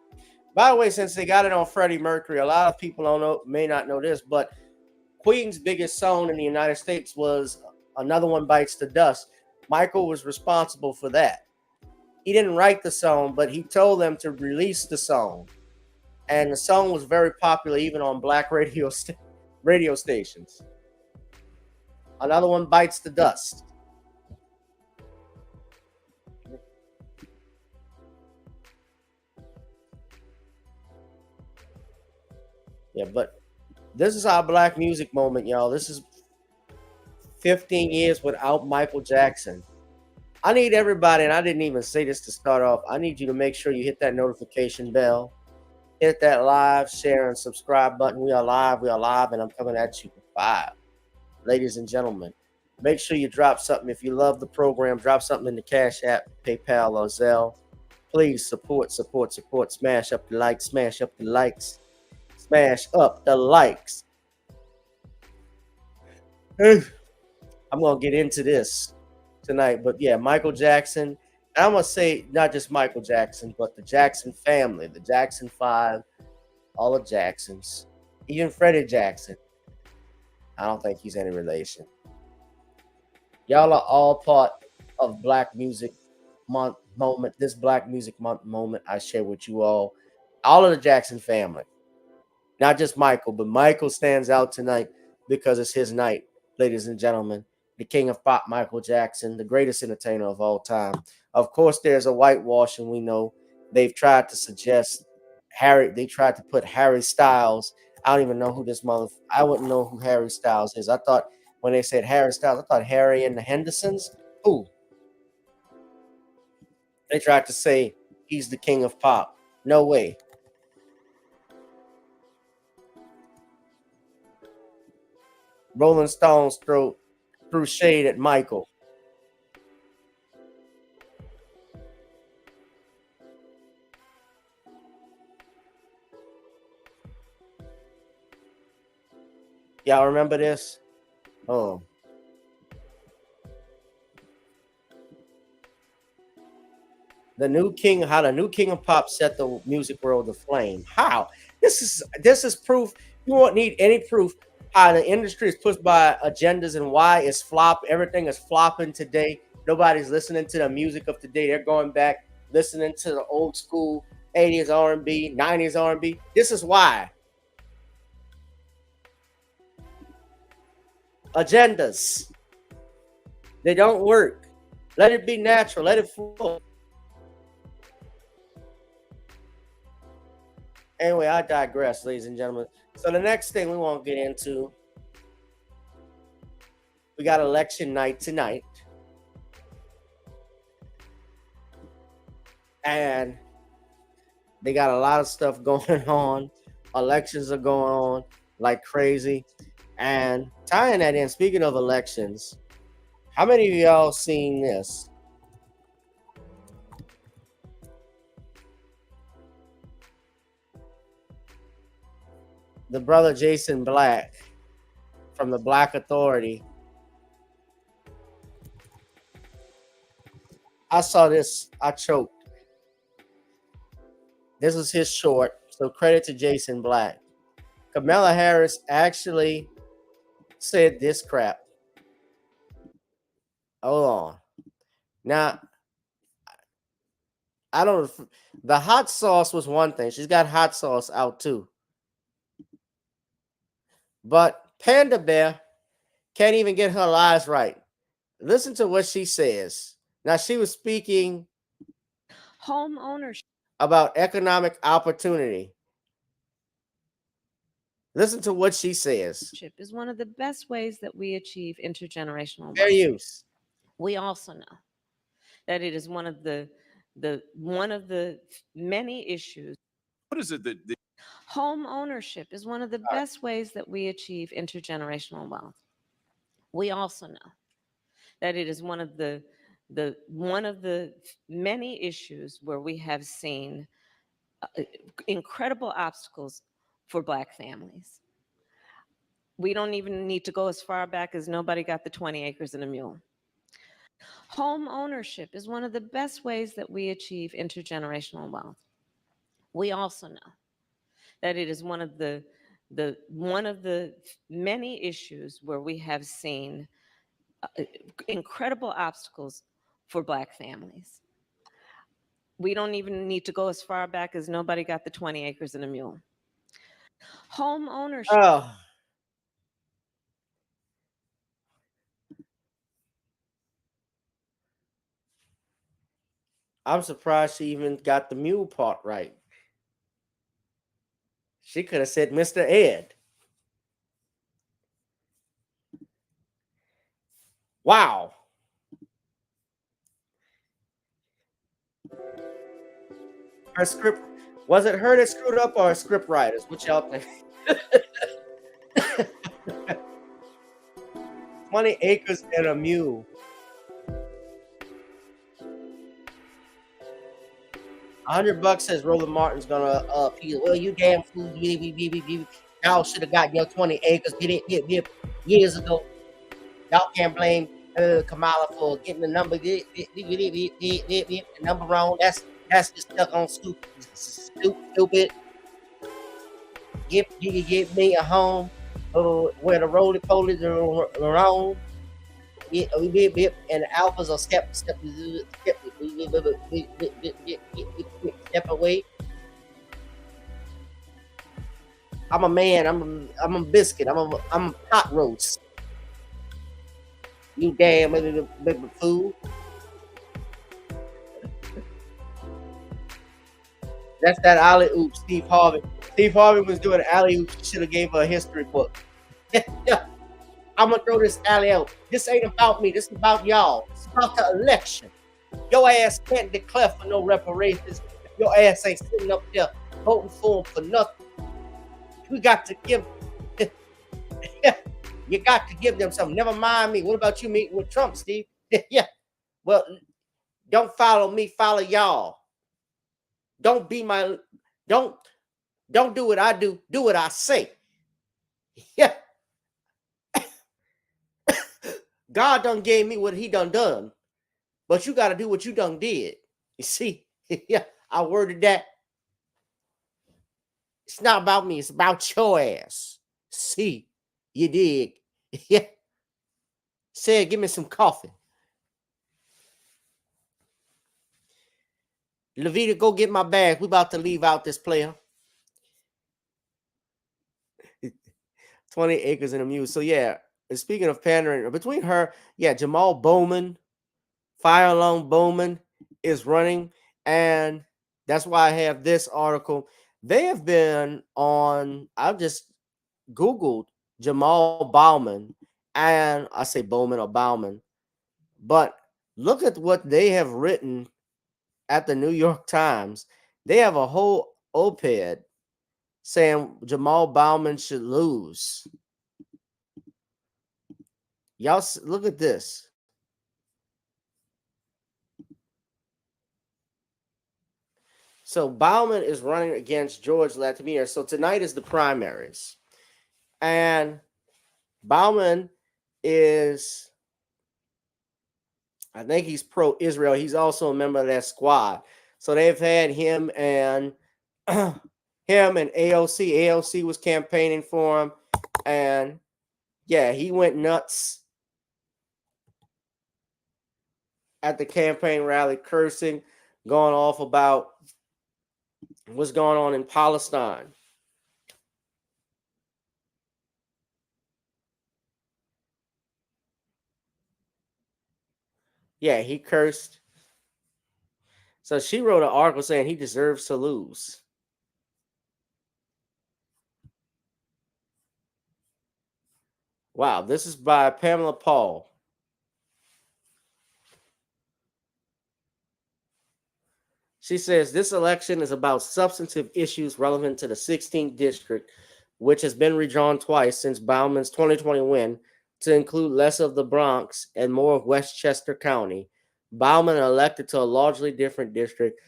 By the way, since they got it on Freddie Mercury, a lot of people may not know this, but Queen's biggest song in the United States was Another One Bites the Dust. Michael was responsible for that. He didn't write the song, but he told them to release the song. And the song was very popular even on black radio stations. Another One Bites the Dust. Yeah, but this is our black music moment, y'all. This is 15 years without Michael Jackson. I need everybody, and I didn't even say this to start off, I need you to make sure you hit that notification bell, hit that live, share, and subscribe button. We are live, and I'm coming at you for 5. Ladies and gentlemen, make sure you drop something. If you love the program, drop something in the Cash App, PayPal, or Zelle. Please support. Smash up the likes, smash up the likes. Smash up the likes. I'm going to get into this tonight. But yeah, Michael Jackson. And I'm going to say not just Michael Jackson, but the Jackson family, the Jackson 5, all the Jacksons, even Freddie Jackson. I don't think he's any relation. Y'all are all part of Black Music Month moment. This Black Music Month moment I share with you all of the Jackson family. Not just Michael, but Michael stands out tonight because it's his night, ladies and gentlemen. The king of pop, Michael Jackson, the greatest entertainer of all time. Of course, there's a whitewash, and we know they've tried to suggest Harry. They tried to put Harry Styles. I don't even know who this mother. I wouldn't know who Harry Styles is. I thought when they said Harry Styles, I thought Harry and the Hendersons. Who? They tried to say he's the king of pop. No way. Rolling Stones threw shade at Michael. Y'all remember this? Oh. How the new king of pop set the music world aflame. How? This is proof. You won't need any proof how the industry is pushed by agendas and why it's everything is flopping today. Nobody's listening to the music of today. They're going back listening to the old school 80s R&B, 90s R&B. This is why. Agendas. They don't work. Let it be natural. Let it flow. Anyway, I digress, ladies and gentlemen. So the next thing we want to get into, we got election night tonight. And they got a lot of stuff going on. Elections are going on like crazy. And tying that in, speaking of elections, how many of y'all seen this? The brother Jason Black from the Black Authority. I saw this, I choked. This is his short, so credit to Jason Black. Kamala Harris actually said this crap. Hold on. Now, I don't, the hot sauce was one thing. She's got hot sauce out too. But Panda Bear can't even get her lies right. Listen to what she says. Now, she was speaking home ownership about economic opportunity. Listen to what she says. Is one of the best ways that we achieve intergenerational Fair wealth. use. We also know that it is one of the many issues. What is it that home ownership is one of the best ways that we achieve intergenerational wealth. We also know that it is one of the many issues where we have seen incredible obstacles for Black families. We don't even need to go as far back as nobody got the 20 acres and a mule. Home ownership is one of the best ways that we achieve intergenerational wealth. We also know that it is one of the many issues where we have seen incredible obstacles for Black families. We don't even need to go as far back as nobody got the 20 acres and a mule. Home ownership. Oh. I'm surprised she even got the mule part right. She could have said Mr. Ed. Wow. Her script, was it her that screwed up or her script writers? What y'all think? 20 acres and a mule. $100 says Roland Martin's gonna appeal. Well, you damn fool. Y'all should have got your 20 acres years ago. Y'all can't blame Kamala for getting the number the number wrong. That's just stuck on stupid. Give me a home where the roly polies are wrong. And the alphas are step away. I'm a man. I'm a biscuit. I'm a pot roast. You damn baby fool. That's that alley oop, Steve Harvey. Steve Harvey was doing alley oops. Should have gave her a history book. Yeah, I'm gonna throw this alley out. This ain't about me. This is about y'all. It's about the election. Your ass can't declare for no reparations. Your ass ain't sitting up there voting for them for nothing. We got to give. You got to give them something. Never mind me. What about you meeting with Trump, Steve? Yeah. Well, don't follow me. Follow y'all. Don't be my. Don't do what I do. Do what I say. Yeah. God done gave me what he done. But you got to do what you done did. You see? Yeah. I worded that. It's not about me. It's about your ass. See? You dig? Yeah. Said, give me some coffee. Levita, go get my bag. We about to leave out this player. 20 acres and a mule. So, yeah. And speaking of pandering, between her, yeah, Jamal Bowman, Fire Alarm Bowman is running. And that's why I have this article. They have been on, I've just Googled Jamal Bowman. And I say Bowman or Bowman. But look at what they have written at the New York Times. They have a whole op-ed saying Jamal Bowman should lose. Y'all look at this. So Bowman is running against George Latimer. So tonight is the primaries. And Bowman is, I think he's pro-Israel. He's also a member of that squad. So they've had him and AOC. AOC was campaigning for him. And yeah, he went nuts at the campaign rally, cursing, going off about what's going on in Palestine. Yeah, he cursed. So she wrote an article saying he deserves to lose. Wow, this is by Pamela Paul. She says this election is about substantive issues relevant to the 16th district, which has been redrawn twice since Bowman's 2020 win to include less of the Bronx and more of Westchester County. Bowman elected to a largely different district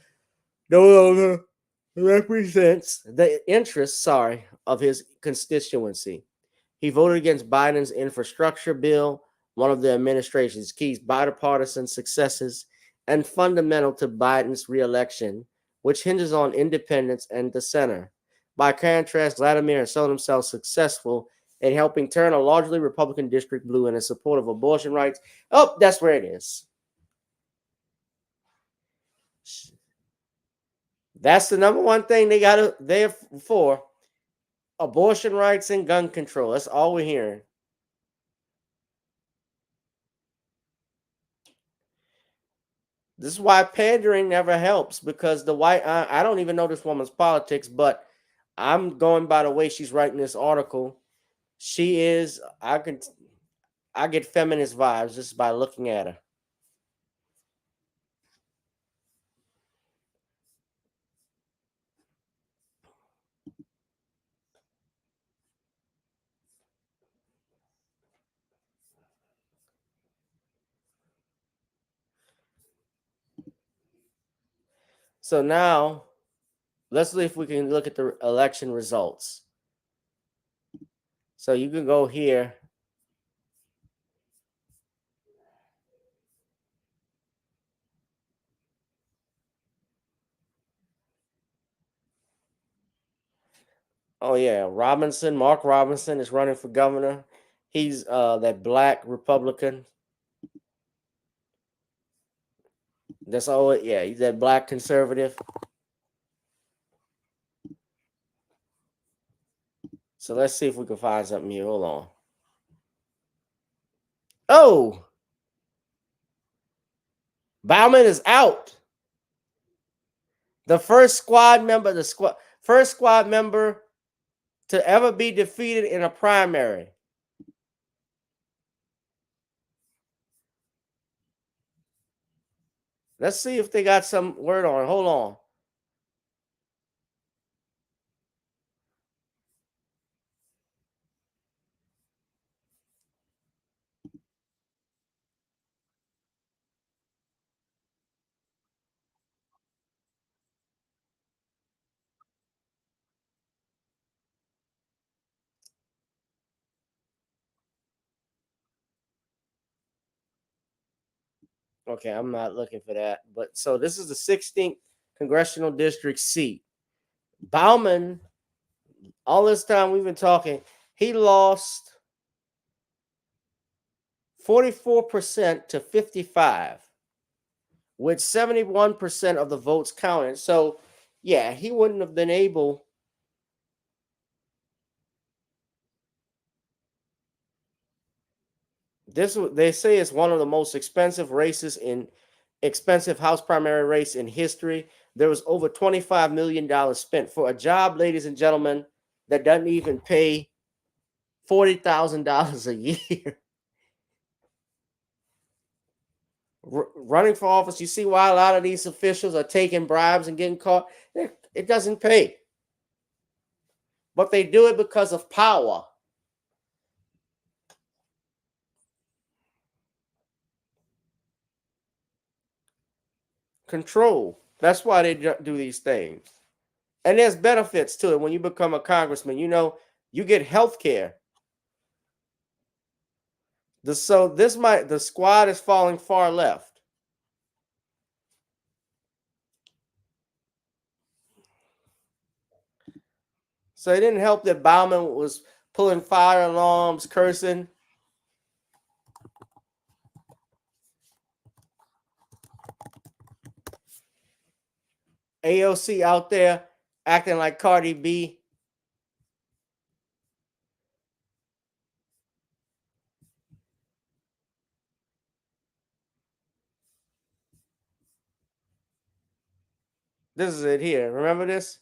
no longer represents the interests, of his constituency. He voted against Biden's infrastructure bill, one of the administration's key bipartisan successes, and fundamental to Biden's reelection, which hinges on independence and the center. By contrast, Vladimir has shown himself successful in helping turn a largely Republican district blue in support of abortion rights. Oh, that's where it is. That's the number one thing they got there for. Abortion rights and gun control. That's all we're hearing. This is why pandering never helps, because the white, I don't even know this woman's politics, but I'm going by the way she's writing this article. She is, I get feminist vibes just by looking at her. So now, let's see if we can look at the election results. So you can go here. Oh yeah, Mark Robinson is running for governor. He's that black Republican. That's all. Yeah, he's that black conservative. So let's see if we can find something here. Hold on. Oh, Bowman is out. The first squad member, first squad member to ever be defeated in a primary. Let's see if they got some word on it. Hold on. Okay, I'm not looking for that. But so this is the 16th congressional district seat. Bauman, all this time we've been talking, he lost 44% to 55, with 71% of the votes counted. So, yeah, he wouldn't have been able. This, they say, is one of the most expensive House primary race in history. There was over $25 million spent for a job, ladies and gentlemen, that doesn't even pay $40,000 a year. Running for office, you see why a lot of these officials are taking bribes and getting caught. It doesn't pay. But they do it because of power. Control. That's why they do these things. And there's benefits to it. When you become a congressman, you get health care. The squad is falling far left. So it didn't help that Bauman was pulling fire alarms, cursing. AOC out there acting like Cardi B. This is it here. Remember this?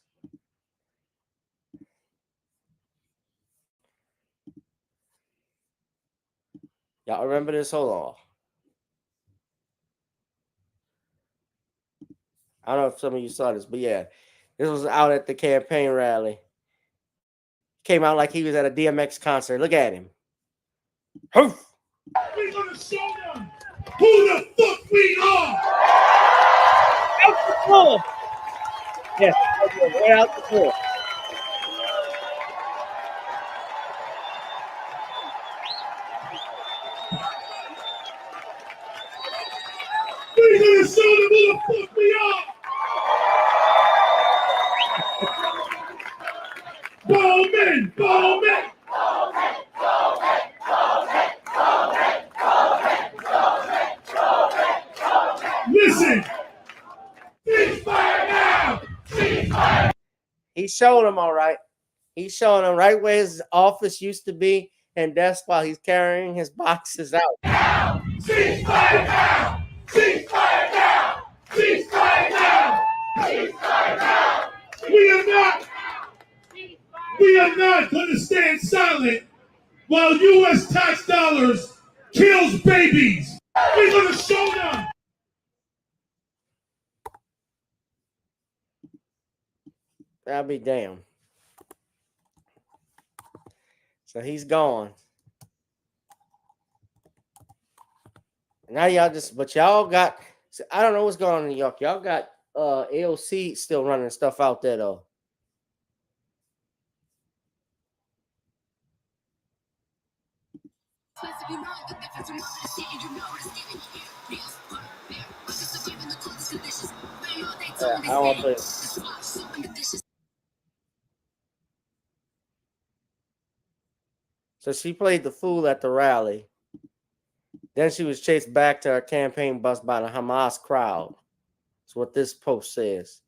Y'all remember this? Hold on. I don't know if some of you saw this, but yeah, this was out at the campaign rally. Came out like he was at a DMX concert. Look at him. Hoof. We're gonna show them who the fuck we are. Out the floor. Yes, right out the floor. We're gonna show them who the fuck we are. Bowman, Bowman. Listen. Ceasefire now. Ceasefire. He's showing them all right. He's showing them right where his office used to be, and that's why he's carrying his boxes out. Now. Ceasefire now. Ceasefire now. Ceasefire now. Ceasefire now. We are not going to stand silent while U.S. tax dollars kills babies. We're going to show them. I'll be damned. So he's gone. Now y'all got, I don't know what's going on in New York. Y'all got AOC still running stuff out there though. I don't want to play. So she played the fool at the rally. Then she was chased back to her campaign bus by the Hamas crowd. That's what this post says.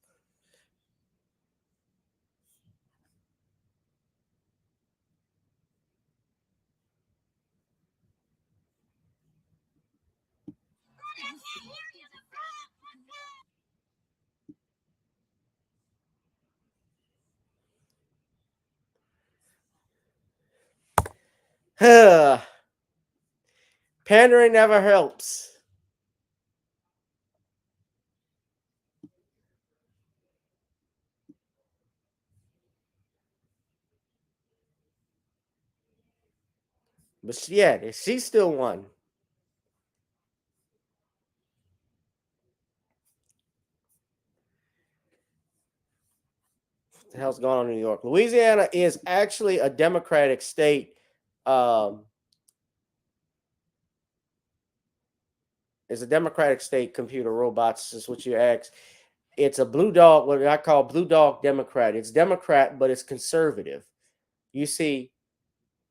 Pandering never helps. But yeah, she still won. What the hell's going on in New York? Louisiana is actually a Democratic state. It's a Democratic state. Computer robots is what you ask. It's a blue dog, what I call blue dog Democrat. It's Democrat, but it's conservative. You see,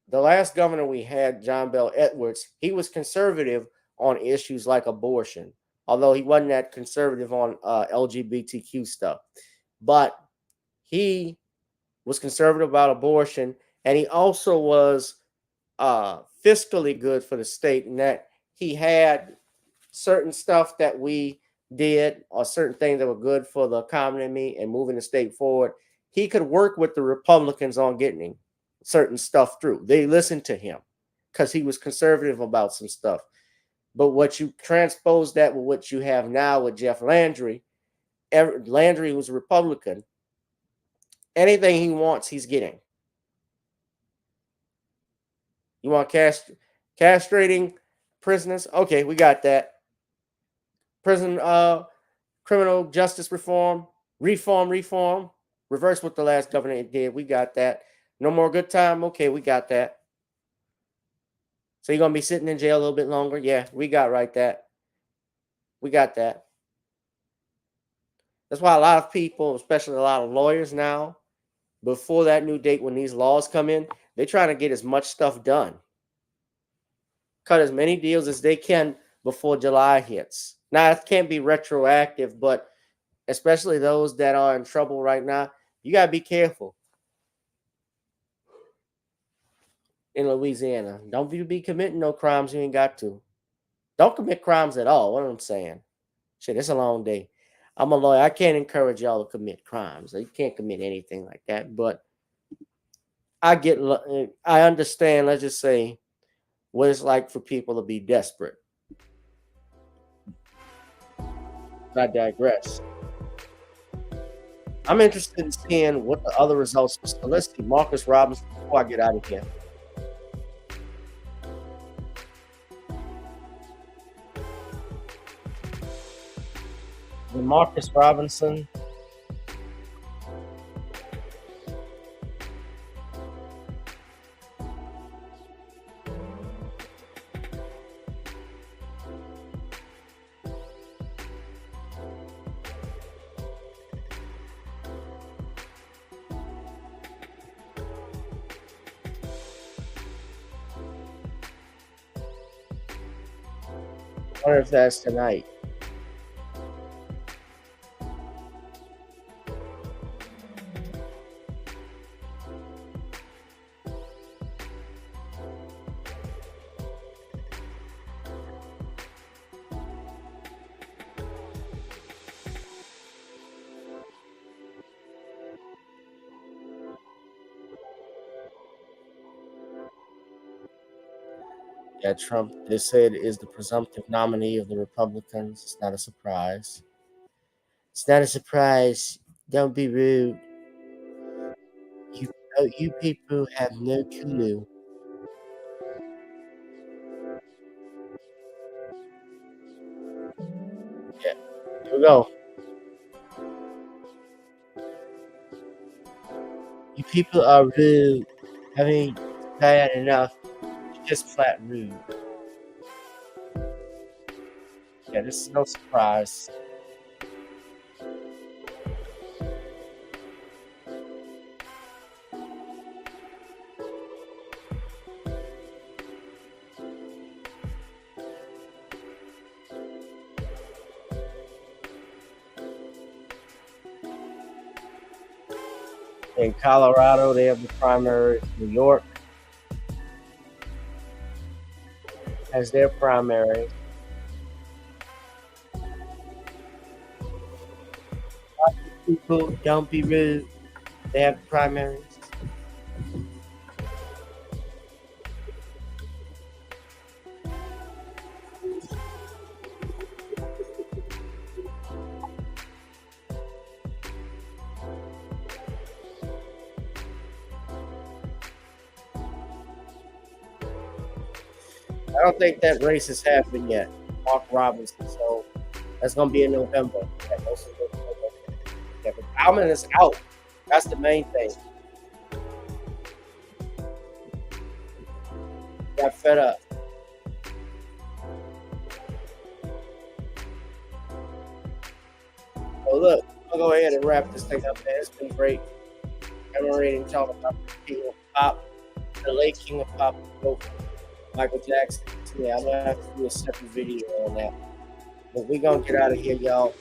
the last governor we had, John Bell Edwards, he was conservative on issues like abortion, although he wasn't that conservative on LGBTQ stuff. But he was conservative about abortion, and he also was fiscally good for the state in that he had certain stuff that we did or certain things that were good for the economy and moving the state forward. He could work with the Republicans on getting certain stuff through. They listened to him because he was conservative about some stuff. But what you transpose that with what you have now with Jeff Landry, Landry was a Republican. Anything he wants, he's getting. You want castrating prisoners? Okay, we got that. Prison criminal justice reform, reverse what the last governor did. We got that. No more good time. Okay, we got that. So you're gonna be sitting in jail a little bit longer? Yeah, we got that. We got that. That's why a lot of people, especially a lot of lawyers now, before that new date when these laws come in, they're trying to get as much stuff done. Cut as many deals as they can before July hits. Now, it can't be retroactive, but especially those that are in trouble right now, you got to be careful. In Louisiana, don't be committing no crimes you ain't got to. Don't commit crimes at all. What I'm saying. Shit, it's a long day. I'm a lawyer. I can't encourage y'all to commit crimes. You can't commit anything like that. But I understand, let's just say, what it's like for people to be desperate. I digress. I'm interested in seeing what the other results are. So let's see Marcus Robinson before I get out of here. Marcus Robinson. I wonder if that's tonight. Yeah, Trump, they said, is the presumptive nominee of the Republicans. It's not a surprise. It's not a surprise. Don't be rude. You people have no clue. Yeah, here we go. You people are rude. I mean, bad enough. You're just flat rude. Yeah, this is no surprise. In Colorado, they have the primary. New York has their primary. People, don't be rude. They have primaries. don't think that race has happened yet. Mark Robinson. So that's going to be in November. Yeah, but Bauman is out. That's the main thing. Got fed up. So look, I'll go ahead and wrap this thing up, man. It's been great commemorating, talking about the King of Pop, the late King of Pop, Michael Jackson. So yeah, I'm going to have to do a separate video on that. But we're going to get out of here, y'all.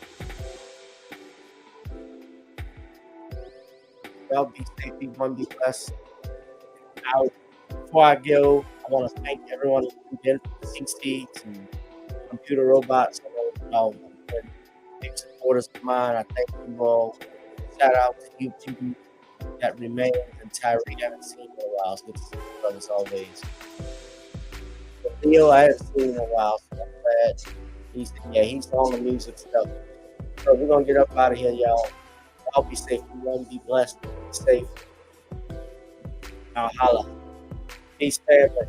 Y'all be safe, be one, be blessed. Out. Before I go, I want to thank everyone who did CC and Computer Robots. I know y'all been big supporters of mine. I thank you all. Shout out to YouTube that remains, and Tyree, I haven't seen in a while. It's good to see you brothers always. But Theo, I haven't seen in a while, so I'm glad he's on the music stuff. So we're gonna get up out of here, y'all. Y'all be safe. Everyone be blessed. Be safe. Now holla. Peace, family.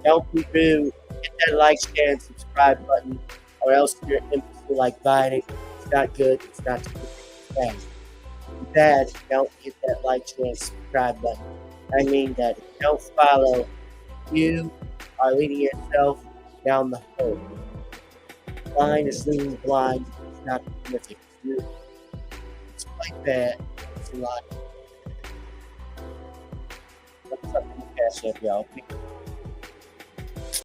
Don't be rude. Hit that like, share, and subscribe button, or else your empathy like Biden. It's not good. It's not good. It's bad. Dad, don't hit that like, share, and subscribe button. I mean that if you don't follow, you are leading yourself down the hole. Blind is leading the blind. It's not terrific. It's quite bad. It's a lot. What's up in the cash app, y'all?